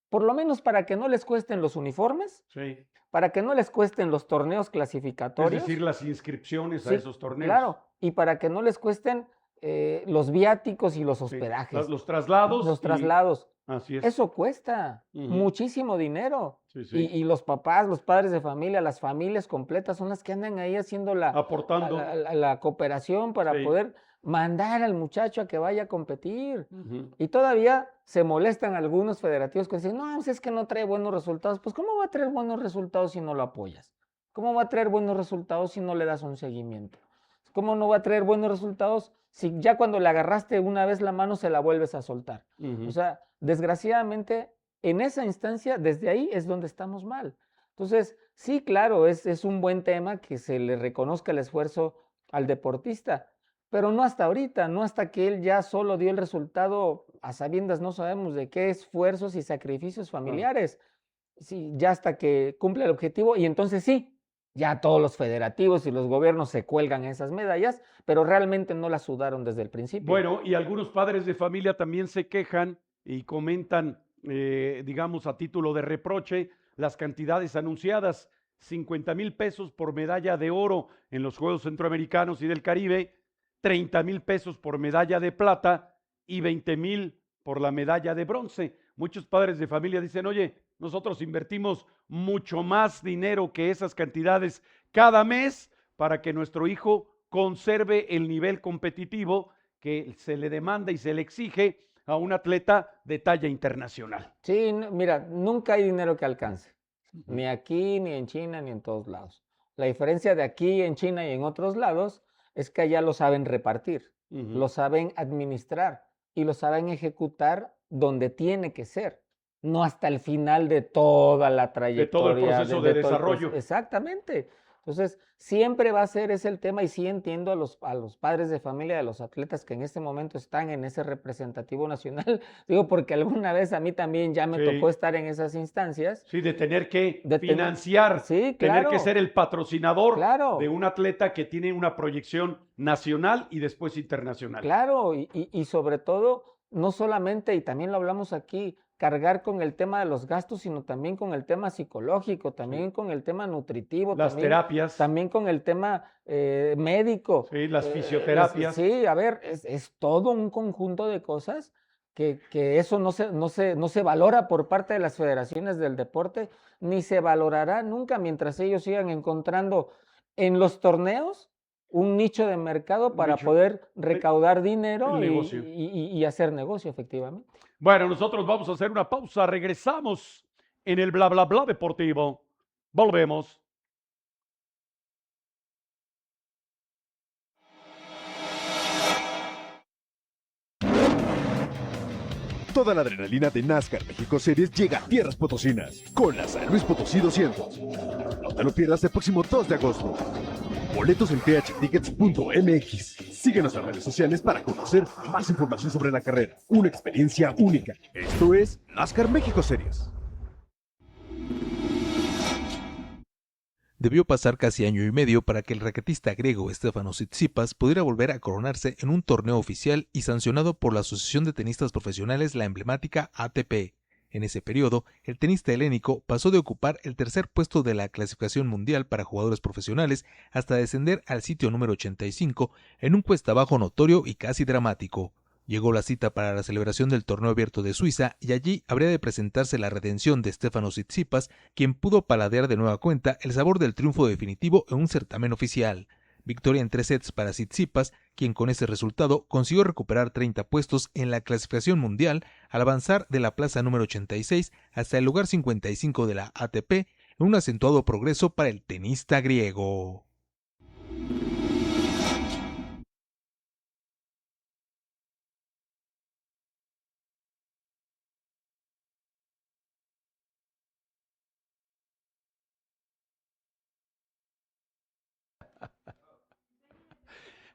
Speaker 3: por lo menos para que no les cuesten los uniformes,
Speaker 2: Sí.
Speaker 3: para que no les cuesten los torneos
Speaker 2: Es
Speaker 3: clasificatorios.
Speaker 2: decir, las inscripciones a
Speaker 3: Sí,
Speaker 2: esos torneos.
Speaker 3: claro, y para que no les cuesten los viáticos y los
Speaker 2: Sí.
Speaker 3: hospedajes,
Speaker 2: Los traslados.
Speaker 3: los traslados.
Speaker 2: Así es.
Speaker 3: Eso cuesta
Speaker 2: Ujú.
Speaker 3: muchísimo dinero.
Speaker 2: Sí, sí.
Speaker 3: Y los papás, los padres de familia, las familias completas son las que andan ahí haciendo
Speaker 2: Aportando.
Speaker 3: la cooperación para
Speaker 2: Sí.
Speaker 3: poder mandar al muchacho a que vaya a competir.
Speaker 2: Ujú.
Speaker 3: Y todavía se molestan algunos federativos que dicen, no, pues es que no trae buenos resultados. Pues ¿cómo va a traer buenos resultados si no lo apoyas? ¿Cómo va a traer buenos resultados si no le das un seguimiento? ¿Cómo no va a traer buenos resultados si ya cuando le agarraste una vez la mano se la vuelves a soltar?
Speaker 2: Ujú.
Speaker 3: O sea, desgraciadamente, en esa instancia, desde ahí es donde estamos mal. Entonces, sí, claro, es un buen tema que se le reconozca el esfuerzo al deportista, pero no hasta ahorita, no hasta que él ya solo dio el resultado a sabiendas, no sabemos de qué esfuerzos y sacrificios familiares. Sí, ya hasta que cumple el objetivo, y entonces sí, ya todos los federativos y los gobiernos se cuelgan esas medallas, pero realmente no las sudaron desde el principio.
Speaker 2: Bueno, y algunos padres de familia también se quejan y comentan, digamos, a título de reproche, las cantidades anunciadas: 50,000 pesos por medalla de oro en los Juegos Centroamericanos y del Caribe, 30,000 pesos por medalla de plata y 20,000 por la medalla de bronce. Muchos padres de familia dicen, oye, nosotros invertimos mucho más dinero que esas cantidades cada mes para que nuestro hijo conserve el nivel competitivo que se le demanda y se le exige a un atleta de talla internacional.
Speaker 3: Sí, mira, nunca hay dinero que alcance, ni aquí, ni en China, ni en todos lados. La diferencia de aquí, en China y en otros lados es que allá lo saben repartir, lo saben administrar y lo saben ejecutar donde tiene que ser, no hasta el final de toda la trayectoria.
Speaker 2: De todo el proceso de desarrollo.
Speaker 3: Exactamente. Entonces, siempre va a ser ese el tema, y sí entiendo a los padres de familia de los atletas que en este momento están en ese representativo nacional, digo, porque alguna vez a mí también ya me tocó estar en esas instancias.
Speaker 2: Sí, de tener que
Speaker 3: de
Speaker 2: financiar,
Speaker 3: sí,
Speaker 2: tener
Speaker 3: claro,
Speaker 2: que ser el patrocinador
Speaker 3: claro,
Speaker 2: de un atleta que tiene una proyección nacional y después internacional.
Speaker 3: claro, y sobre todo, no solamente, y también lo hablamos aquí, cargar con el tema de los gastos, sino también con el tema psicológico, también con el tema nutritivo,
Speaker 2: Las terapias.
Speaker 3: también con el tema médico.
Speaker 2: Sí, las fisioterapias.
Speaker 3: Sí, a ver, es todo un conjunto de cosas que eso no se valora por parte de las federaciones del deporte, ni se valorará nunca mientras ellos sigan encontrando en los torneos un nicho de mercado para poder recaudar dinero y hacer negocio, efectivamente.
Speaker 2: Bueno, nosotros vamos a hacer una pausa. Regresamos en el bla bla bla deportivo. Volvemos.
Speaker 4: Toda la adrenalina de NASCAR México Series llega a tierras potosinas con la San Luis Potosí 200. No te lo pierdas el próximo 2 de agosto. Boletos en phtickets.mx. Síguenos en las redes sociales para conocer más información sobre la carrera. Una experiencia única. Esto es NASCAR México Series.
Speaker 1: Debió pasar casi año y medio para que el raquetista griego Stefanos Tsitsipas pudiera volver a coronarse en un torneo oficial y sancionado por la Asociación de Tenistas Profesionales, la emblemática ATP. En ese periodo, el tenista helénico pasó de ocupar el tercer puesto de la clasificación mundial para jugadores profesionales hasta descender al sitio número 85 en un cuesta abajo notorio y casi dramático. Llegó la cita para la celebración del torneo abierto de Suiza y allí habría de presentarse la redención de Stefanos Tsitsipas, quien pudo paladear de nueva cuenta el sabor del triunfo definitivo en un certamen oficial. Victoria en 3 sets para Tsitsipas, quien con ese resultado consiguió recuperar 30 puestos en la clasificación mundial al avanzar de la plaza número 86 hasta el lugar 55 de la ATP, en un acentuado progreso para el tenista griego.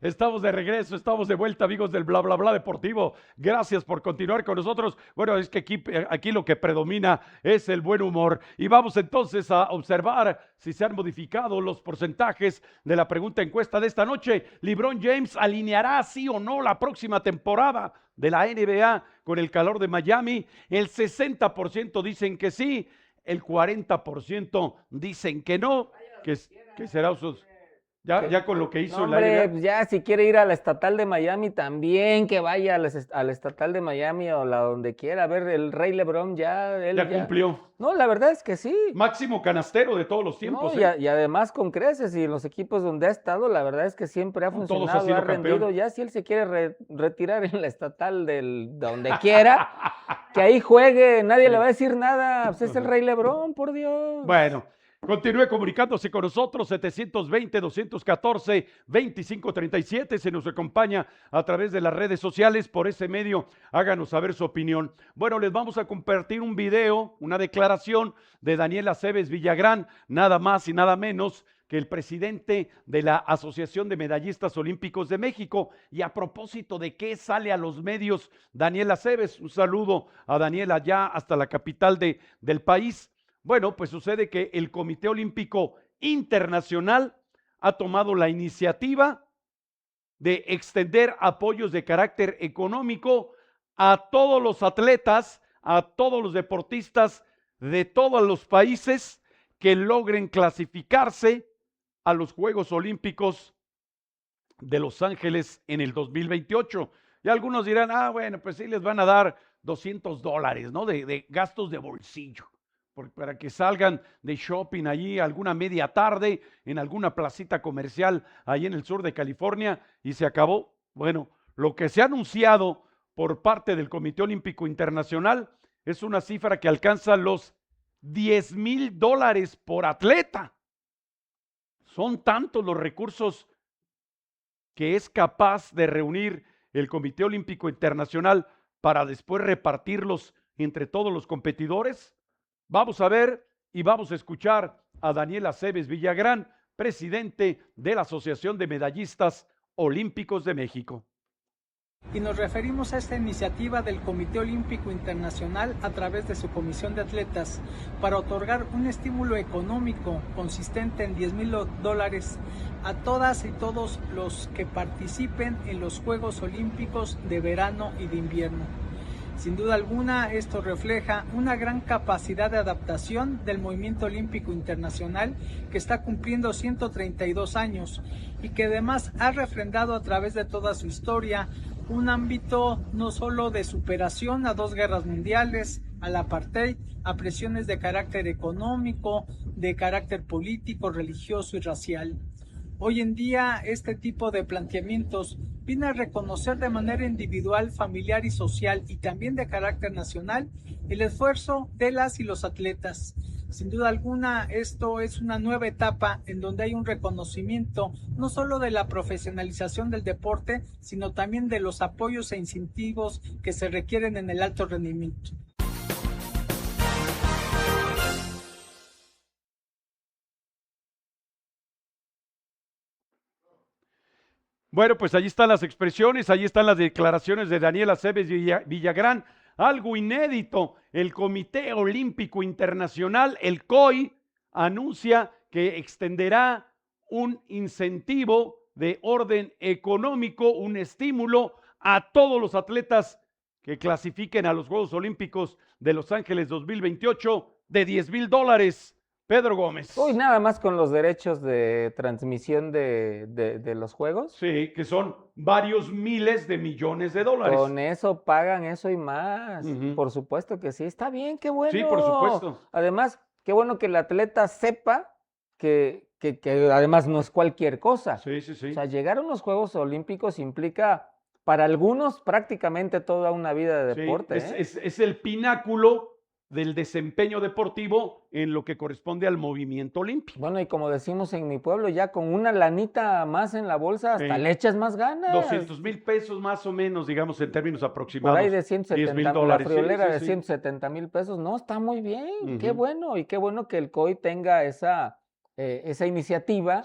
Speaker 2: Estamos de regreso, estamos de vuelta, amigos del Bla Bla Bla Deportivo. Gracias por continuar con nosotros. Bueno, es que aquí lo que predomina es el buen humor. Y vamos entonces a observar si se han modificado los porcentajes de la pregunta encuesta de esta noche. ¿LeBron James alineará sí o no la próxima temporada de la NBA con el calor de Miami? El 60% dicen que sí, el 40% dicen que no, que será sus... Ya con lo que hizo
Speaker 3: no,
Speaker 2: la NBA.
Speaker 3: Pues ya si quiere ir a la estatal de Miami también, que vaya a la estatal de Miami o la donde quiera. A ver, el Rey LeBron ya
Speaker 2: cumplió.
Speaker 3: No, la verdad es que sí.
Speaker 2: Máximo canastero de todos los tiempos.
Speaker 3: No, y además con creces y en los equipos donde ha estado, la verdad es que siempre ha funcionado, ha rendido.
Speaker 2: Campeón.
Speaker 3: Ya si él se quiere retirar en la estatal donde quiera, que ahí juegue, nadie le va a decir nada. Pues es el Rey LeBron, por Dios.
Speaker 2: Bueno. Continúe comunicándose con nosotros, 720-214-2537, se nos acompaña a través de las redes sociales, por ese medio háganos saber su opinión. Bueno, les vamos a compartir un video, una declaración de Daniel Aceves Villagrán, nada más y nada menos que el presidente de la Asociación de Medallistas Olímpicos de México. Y a propósito de qué sale a los medios Daniel Aceves, un saludo a Daniel allá hasta la capital del país. Bueno, pues sucede que el Comité Olímpico Internacional ha tomado la iniciativa de extender apoyos de carácter económico a todos los atletas, a todos los deportistas de todos los países que logren clasificarse a los Juegos Olímpicos de Los Ángeles en el 2028. Y algunos dirán, bueno, pues sí les van a dar $200, ¿no? De gastos de bolsillo. Para que salgan de shopping allí alguna media tarde en alguna placita comercial allí en el sur de California y se acabó. Bueno, lo que se ha anunciado por parte del Comité Olímpico Internacional es una cifra que alcanza los $10,000 por atleta. Son tantos los recursos que es capaz de reunir el Comité Olímpico Internacional para después repartirlos entre todos los competidores. Vamos a ver y vamos a escuchar a Daniel Aceves Villagrán, presidente de la Asociación de Medallistas Olímpicos de México.
Speaker 5: Y nos referimos a esta iniciativa del Comité Olímpico Internacional a través de su Comisión de Atletas para otorgar un estímulo económico consistente en $10,000 a todas y todos los que participen en los Juegos Olímpicos de verano y de invierno. Sin duda alguna, esto refleja una gran capacidad de adaptación del movimiento olímpico internacional que está cumpliendo 132 años y que además ha refrendado a través de toda su historia un ámbito no solo de superación a 2 guerras mundiales, al apartheid, a presiones de carácter económico, de carácter político, religioso y racial. Hoy en día este tipo de planteamientos viene a reconocer de manera individual, familiar y social y también de carácter nacional el esfuerzo de las y los atletas. Sin duda alguna, esto es una nueva etapa en donde hay un reconocimiento no solo de la profesionalización del deporte, sino también de los apoyos e incentivos que se requieren en el alto rendimiento.
Speaker 2: Bueno, pues allí están las expresiones, allí están las declaraciones de Daniel Aceves Villagrán. Algo inédito, el Comité Olímpico Internacional, el COI, anuncia que extenderá un incentivo de orden económico, un estímulo a todos los atletas que clasifiquen a los Juegos Olímpicos de Los Ángeles 2028 de $10,000. Pedro Gómez.
Speaker 3: Uy, nada más con los derechos de transmisión de los juegos.
Speaker 2: Sí, que son varios miles de millones de dólares.
Speaker 3: Con eso pagan eso y más. Por supuesto que sí. Está bien, qué bueno.
Speaker 2: Sí, por supuesto.
Speaker 3: Además, qué bueno que el atleta sepa que además no es cualquier cosa.
Speaker 2: Sí, sí, sí.
Speaker 3: O sea, llegar a unos Juegos Olímpicos implica para algunos prácticamente toda una vida de deporte.
Speaker 2: Sí, es el pináculo del desempeño deportivo en lo que corresponde al movimiento olímpico.
Speaker 3: Bueno, y como decimos en mi pueblo, ya con una lanita más en la bolsa, hasta le echas más ganas.
Speaker 2: 200,000 pesos más o menos, digamos, en términos aproximados.
Speaker 3: Por ahí de 170, la friolera de 170,000 pesos. No, está muy bien, qué bueno. Y qué bueno que el COI tenga esa iniciativa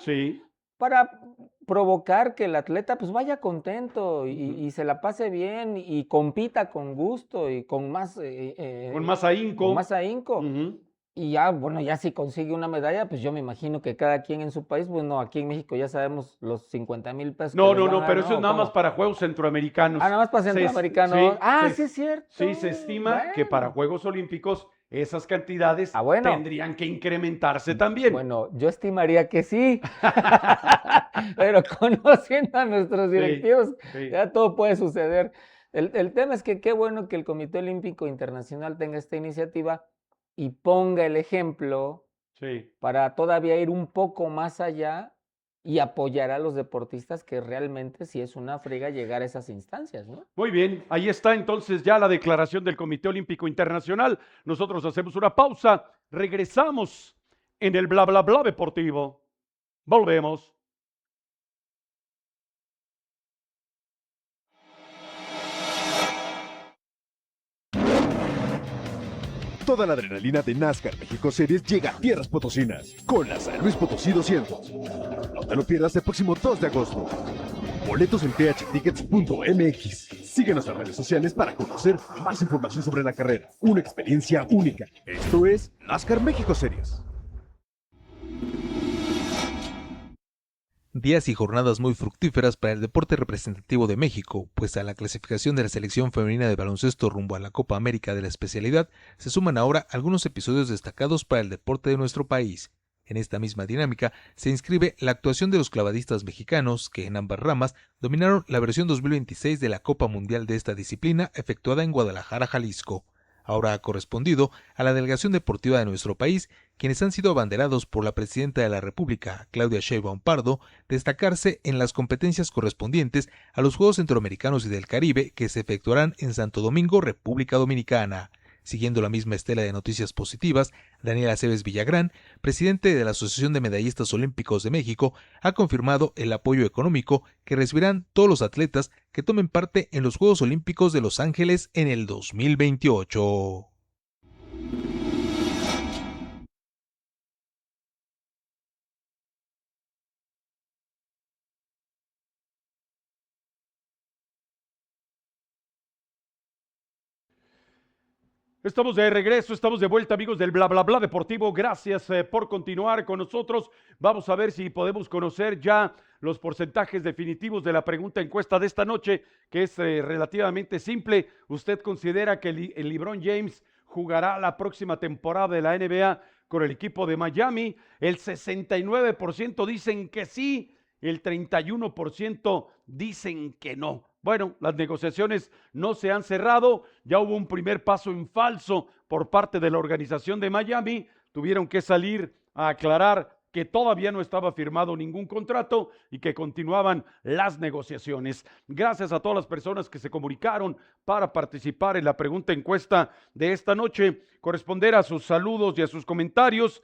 Speaker 3: para provocar que el atleta pues vaya contento y se la pase bien y compita con gusto y con más
Speaker 2: ahínco.
Speaker 3: Con más ahínco. Y ya, bueno, ya si consigue una medalla, pues yo me imagino que cada quien en su país, bueno, aquí en México ya sabemos los 50,000 pesos.
Speaker 2: No, pero eso es nada más para Juegos Centroamericanos.
Speaker 3: Ah, nada más para Centroamericanos. Sí es cierto.
Speaker 2: Sí, se estima que para Juegos Olímpicos esas cantidades tendrían que incrementarse también.
Speaker 3: Bueno, yo estimaría que sí, pero conociendo a nuestros directivos, ya todo puede suceder. El tema es que qué bueno que el Comité Olímpico Internacional tenga esta iniciativa y ponga el ejemplo para todavía ir un poco más allá y apoyar a los deportistas, que realmente sí es una friega llegar a esas instancias, ¿no?
Speaker 2: Muy bien, ahí está entonces ya la declaración del Comité Olímpico Internacional. Nosotros hacemos una pausa, regresamos en el bla bla bla deportivo. Volvemos.
Speaker 4: Toda la adrenalina de NASCAR México Series llega a tierras potosinas con la San Luis Potosí 200. No te lo pierdas el próximo 2 de agosto. Boletos en thtickets.mx. Síguenos en redes sociales para conocer más información sobre la carrera. Una experiencia única. Esto es NASCAR México Series.
Speaker 1: Días y jornadas muy fructíferas para el deporte representativo de México, pues a la clasificación de la selección femenina de baloncesto rumbo a la Copa América de la especialidad se suman ahora algunos episodios destacados para el deporte de nuestro país. En esta misma dinámica se inscribe la actuación de los clavadistas mexicanos que en ambas ramas dominaron la versión 2026 de la Copa Mundial de esta disciplina efectuada en Guadalajara, Jalisco. Ahora ha correspondido a la delegación deportiva de nuestro país, quienes han sido abanderados por la presidenta de la República, Claudia Sheinbaum Pardo, destacarse en las competencias correspondientes a los Juegos Centroamericanos y del Caribe que se efectuarán en Santo Domingo, República Dominicana. Siguiendo la misma estela de noticias positivas, Daniel Aceves Villagrán, presidente de la Asociación de Medallistas Olímpicos de México, ha confirmado el apoyo económico que recibirán todos los atletas que tomen parte en los Juegos Olímpicos de Los Ángeles en el 2028.
Speaker 2: Estamos de regreso, estamos de vuelta, amigos del Bla Bla Bla Deportivo. Gracias por continuar con nosotros. Vamos a ver si podemos conocer ya los porcentajes definitivos de la pregunta encuesta de esta noche, que es relativamente simple. ¿Usted considera que el LeBron James jugará la próxima temporada de la NBA con el equipo de Miami? El 69% dicen que sí, el 31% dicen que no. Bueno, las negociaciones no se han cerrado, ya hubo un primer paso en falso por parte de la organización de Miami, tuvieron que salir a aclarar que todavía no estaba firmado ningún contrato y que continuaban las negociaciones. Gracias a todas las personas que se comunicaron para participar en la pregunta encuesta de esta noche, corresponder a sus saludos y a sus comentarios.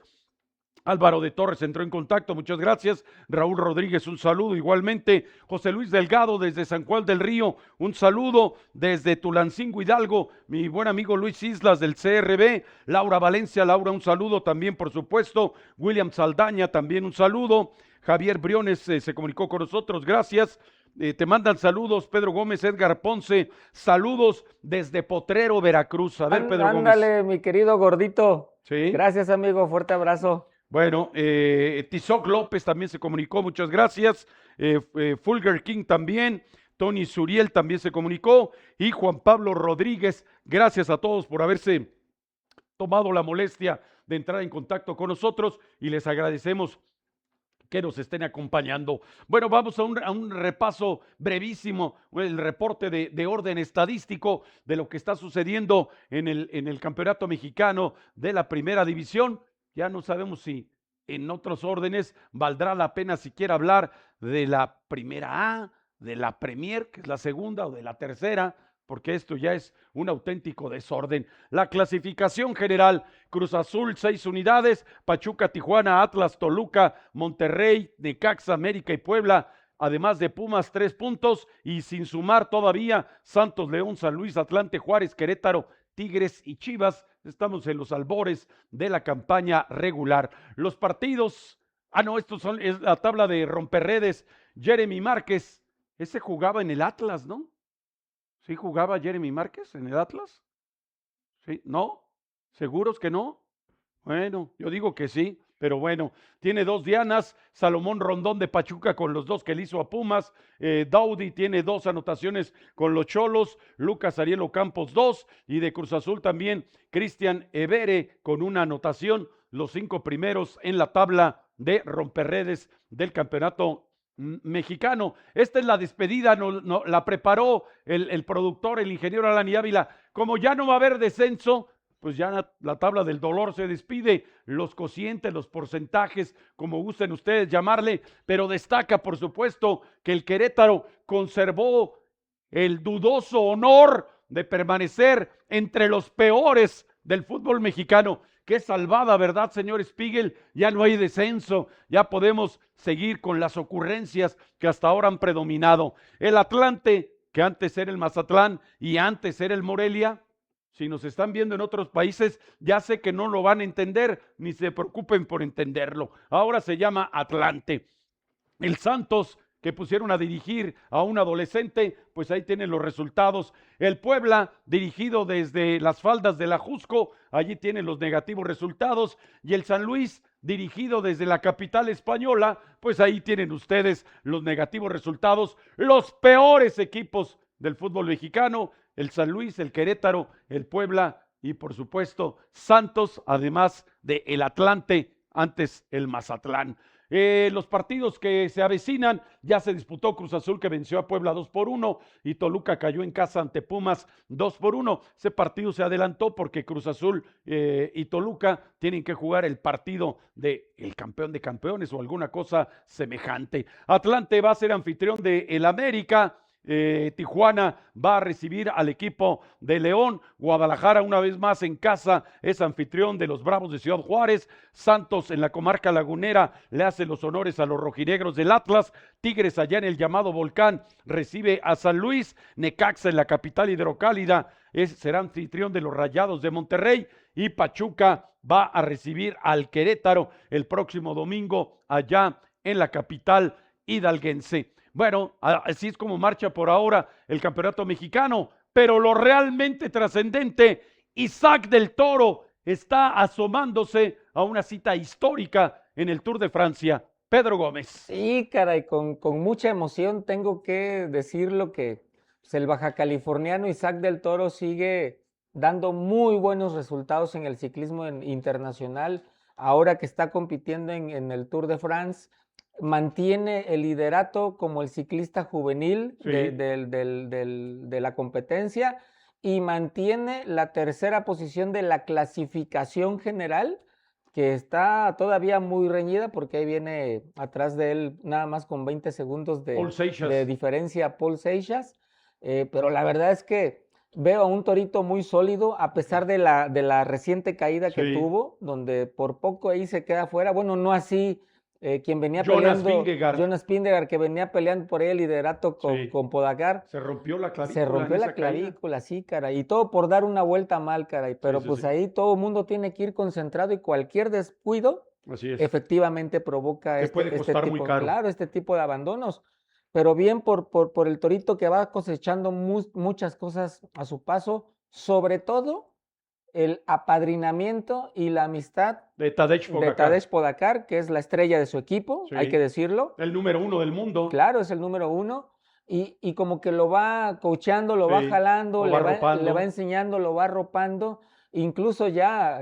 Speaker 2: Álvaro de Torres entró en contacto, muchas gracias. Raúl Rodríguez, un saludo igualmente. José Luis Delgado desde San Juan del Río, un saludo. Desde Tulancingo, Hidalgo, mi buen amigo Luis Islas del CRB. Laura Valencia, Laura, un saludo también, por supuesto. William Saldaña, también un saludo. Javier Briones se comunicó con nosotros, gracias. Te mandan saludos, Pedro Gómez, Edgar Ponce, saludos desde Potrero, Veracruz. A ver, Pedro Gómez.
Speaker 3: Ándale, mi querido gordito.
Speaker 2: Sí.
Speaker 3: Gracias, amigo, fuerte abrazo.
Speaker 2: Bueno, Tizoc López también se comunicó, muchas gracias. Fulger King también. Tony Suriel también se comunicó. Y Juan Pablo Rodríguez, gracias a todos por haberse tomado la molestia de entrar en contacto con nosotros y les agradecemos que nos estén acompañando. Bueno, vamos a un repaso brevísimo, el reporte de orden estadístico de lo que está sucediendo en el Campeonato Mexicano de la Primera División. Ya no sabemos si en otros órdenes valdrá la pena siquiera hablar de la Primera A, de la Premier, que es la segunda, o de la tercera, porque esto ya es un auténtico desorden. La clasificación general: Cruz Azul 6 unidades, Pachuca, Tijuana, Atlas, Toluca, Monterrey, Necaxa, América y Puebla, además de Pumas 3 puntos, y sin sumar todavía Santos, León, San Luis, Atlante, Juárez, Querétaro, Tigres y Chivas. Estamos en los albores de la campaña regular. Los partidos, es la tabla de romperredes. Jeremy Márquez, ese jugaba en el Atlas, ¿no? ¿Sí jugaba Jeremy Márquez en el Atlas? ¿Sí? ¿No? ¿Seguros que no? Bueno, yo digo que sí, pero bueno, tiene 2 dianas. Salomón Rondón de Pachuca con los 2 que le hizo a Pumas. Daudi tiene 2 anotaciones con los Cholos. Lucas Ariel Campos 2, y de Cruz Azul también Cristian Evere con 1 anotación. Los 5 primeros en la tabla de romperredes del campeonato mexicano. Esta es la despedida, la preparó el productor, el ingeniero Alan Ávila. Como ya no va a haber descenso, pues ya la tabla del dolor se despide, los cocientes, los porcentajes, como gusten ustedes llamarle, pero destaca, por supuesto, que el Querétaro conservó el dudoso honor de permanecer entre los peores del fútbol mexicano. Qué salvada, ¿verdad, señor Spiegel? Ya no hay descenso, ya podemos seguir con las ocurrencias que hasta ahora han predominado. El Atlante, que antes era el Mazatlán y antes era el Morelia, si nos están viendo en otros países, ya sé que no lo van a entender, ni se preocupen por entenderlo. Ahora se llama Atlante. El Santos, que pusieron a dirigir a un adolescente, pues ahí tienen los resultados. El Puebla, dirigido desde las faldas de la Jusco, allí tienen los negativos resultados. Y el San Luis, dirigido desde la capital española, pues ahí tienen ustedes los negativos resultados. Los peores equipos del fútbol mexicano: el San Luis, el Querétaro, el Puebla y por supuesto Santos, además de el Atlante, antes el Mazatlán. Los partidos que se avecinan: ya se disputó Cruz Azul, que venció a Puebla 2-1, y Toluca cayó en casa ante Pumas 2-1. Ese partido se adelantó porque Cruz Azul y Toluca tienen que jugar el partido de el campeón de campeones o alguna cosa semejante. Atlante va a ser anfitrión de el América. Tijuana va a recibir al equipo de León. Guadalajara, una vez más en casa, es anfitrión de los Bravos de Ciudad Juárez. Santos, en la comarca lagunera, le hace los honores a los rojinegros del Atlas. Tigres, allá en el llamado Volcán, recibe a San Luis. Necaxa, en la capital hidrocálida, será anfitrión de los Rayados de Monterrey. Y Pachuca va a recibir al Querétaro el próximo domingo, allá en la capital hidalguense. Bueno, así es como marcha por ahora el campeonato mexicano, pero lo realmente trascendente: Isaac del Toro está asomándose a una cita histórica en el Tour de Francia. Pedro Gómez.
Speaker 3: Sí, caray, con mucha emoción tengo que decirlo que pues, el baja californiano Isaac del Toro sigue dando muy buenos resultados en el ciclismo internacional, ahora que está compitiendo en el Tour de France. Mantiene el liderato como el ciclista juvenil
Speaker 2: Sí.
Speaker 3: de la competencia, y mantiene la tercera posición de la clasificación general que está todavía muy reñida porque ahí viene atrás de él nada más con 20 segundos
Speaker 2: Paul Seixas.
Speaker 3: de diferencia Paul Seixas, pero la verdad es que veo a un torito muy sólido a pesar de la reciente caída que
Speaker 2: Sí.
Speaker 3: tuvo, donde por poco ahí se queda fuera, bueno, no así quien venía
Speaker 2: Jonas
Speaker 3: peleando,
Speaker 2: Vingegaard.
Speaker 3: Jonas Vingegaard, que venía peleando por ahí el liderato
Speaker 2: Sí.
Speaker 3: con Pogacar.
Speaker 2: Se rompió la clavícula.
Speaker 3: Se rompió
Speaker 2: en
Speaker 3: la
Speaker 2: esa caída.
Speaker 3: clavícula, sí, caray, y todo por dar una vuelta mal, caray, pero
Speaker 2: sí,
Speaker 3: pues
Speaker 2: sí.
Speaker 3: ahí todo el mundo tiene que ir concentrado y cualquier descuido
Speaker 2: Así es.
Speaker 3: efectivamente provoca
Speaker 2: Que puede costar muy
Speaker 3: tipo,
Speaker 2: caro.
Speaker 3: claro, este tipo de abandonos. Pero bien por el torito que va cosechando muchas cosas a su paso, sobre todo el apadrinamiento y la amistad
Speaker 2: De Tadej
Speaker 3: de
Speaker 2: Pogacar.
Speaker 3: Tadej Pogacar, que es la estrella de su equipo,
Speaker 2: Sí.
Speaker 3: hay que decirlo.
Speaker 2: El número 1 del mundo.
Speaker 3: Claro, es el número 1. Y como que lo va coacheando, lo va
Speaker 2: Sí,
Speaker 3: jalando,
Speaker 2: lo va
Speaker 3: le
Speaker 2: arropando.
Speaker 3: va enseñando, lo va arropando. Incluso ya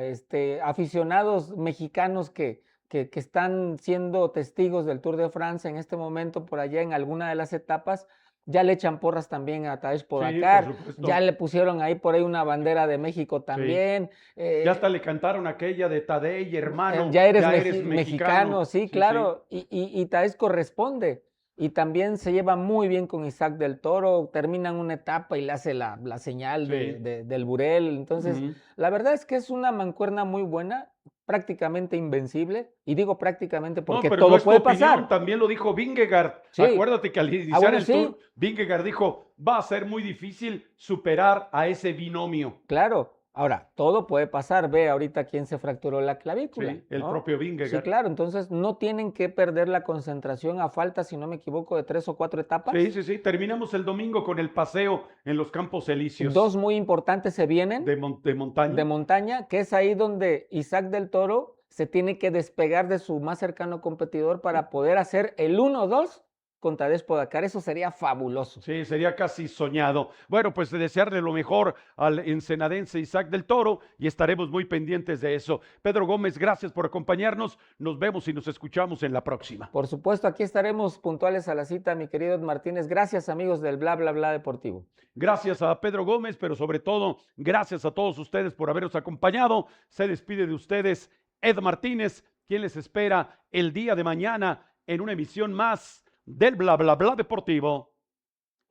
Speaker 3: aficionados mexicanos que están siendo testigos del Tour de Francia en este momento, por allá en alguna de las etapas, ya le echan porras también a Tadej Pogacar.
Speaker 2: por supuesto.
Speaker 3: Ya le pusieron ahí por ahí una bandera de México también.
Speaker 2: Ya hasta le cantaron aquella de Tadej, hermano.
Speaker 3: Ya eres mexicano, sí, claro.
Speaker 2: Sí.
Speaker 3: Y Tadej corresponde. Y también se lleva muy bien con Isaac del Toro, terminan una etapa y le hace la señal
Speaker 2: Sí.
Speaker 3: del Burel. Entonces,
Speaker 2: Ujú.
Speaker 3: la verdad es que es una mancuerna muy buena, prácticamente invencible. Y digo prácticamente porque
Speaker 2: pero
Speaker 3: todo
Speaker 2: no es tu
Speaker 3: puede
Speaker 2: opinión,
Speaker 3: pasar.
Speaker 2: también lo dijo Vingegaard.
Speaker 3: Sí.
Speaker 2: Acuérdate que al iniciar
Speaker 3: bueno,
Speaker 2: el
Speaker 3: sí.
Speaker 2: Tour, Vingegaard dijo, va a ser muy difícil superar a ese binomio.
Speaker 3: Claro. Ahora, todo puede pasar. Ve ahorita quién se fracturó la clavícula.
Speaker 2: Sí, el
Speaker 3: ¿no?
Speaker 2: propio Vingegaard.
Speaker 3: Sí, claro. Entonces, no tienen que perder la concentración a falta, si no me equivoco, de 3 o 4 etapas.
Speaker 2: Sí. Terminamos el domingo con el paseo en los Campos Elíseos.
Speaker 3: 2 muy importantes se vienen.
Speaker 2: De montaña.
Speaker 3: De montaña, que es ahí donde Isaac del Toro se tiene que despegar de su más cercano competidor para poder hacer el 1-2 contra Tadej Pogacar. Eso sería fabuloso.
Speaker 2: Sí, sería casi soñado. Bueno, pues desearle lo mejor al ensenadense Isaac del Toro y estaremos muy pendientes de eso. Pedro Gómez, gracias por acompañarnos. Nos vemos y nos escuchamos en la próxima.
Speaker 3: Por supuesto, aquí estaremos puntuales a la cita, mi querido Ed Martínez. Gracias, amigos del Bla Bla Bla Deportivo.
Speaker 2: Gracias a Pedro Gómez, pero sobre todo, gracias a todos ustedes por habernos acompañado. Se despide de ustedes Ed Martínez, quien les espera el día de mañana en una emisión más del Bla Bla Bla Deportivo.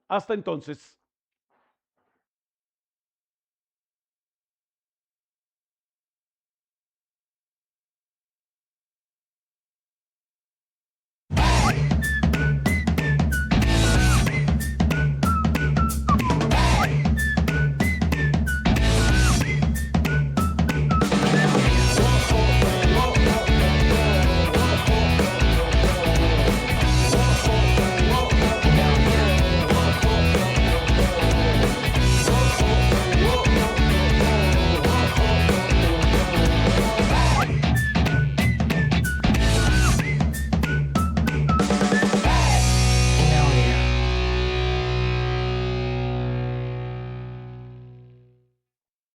Speaker 2: Hasta entonces.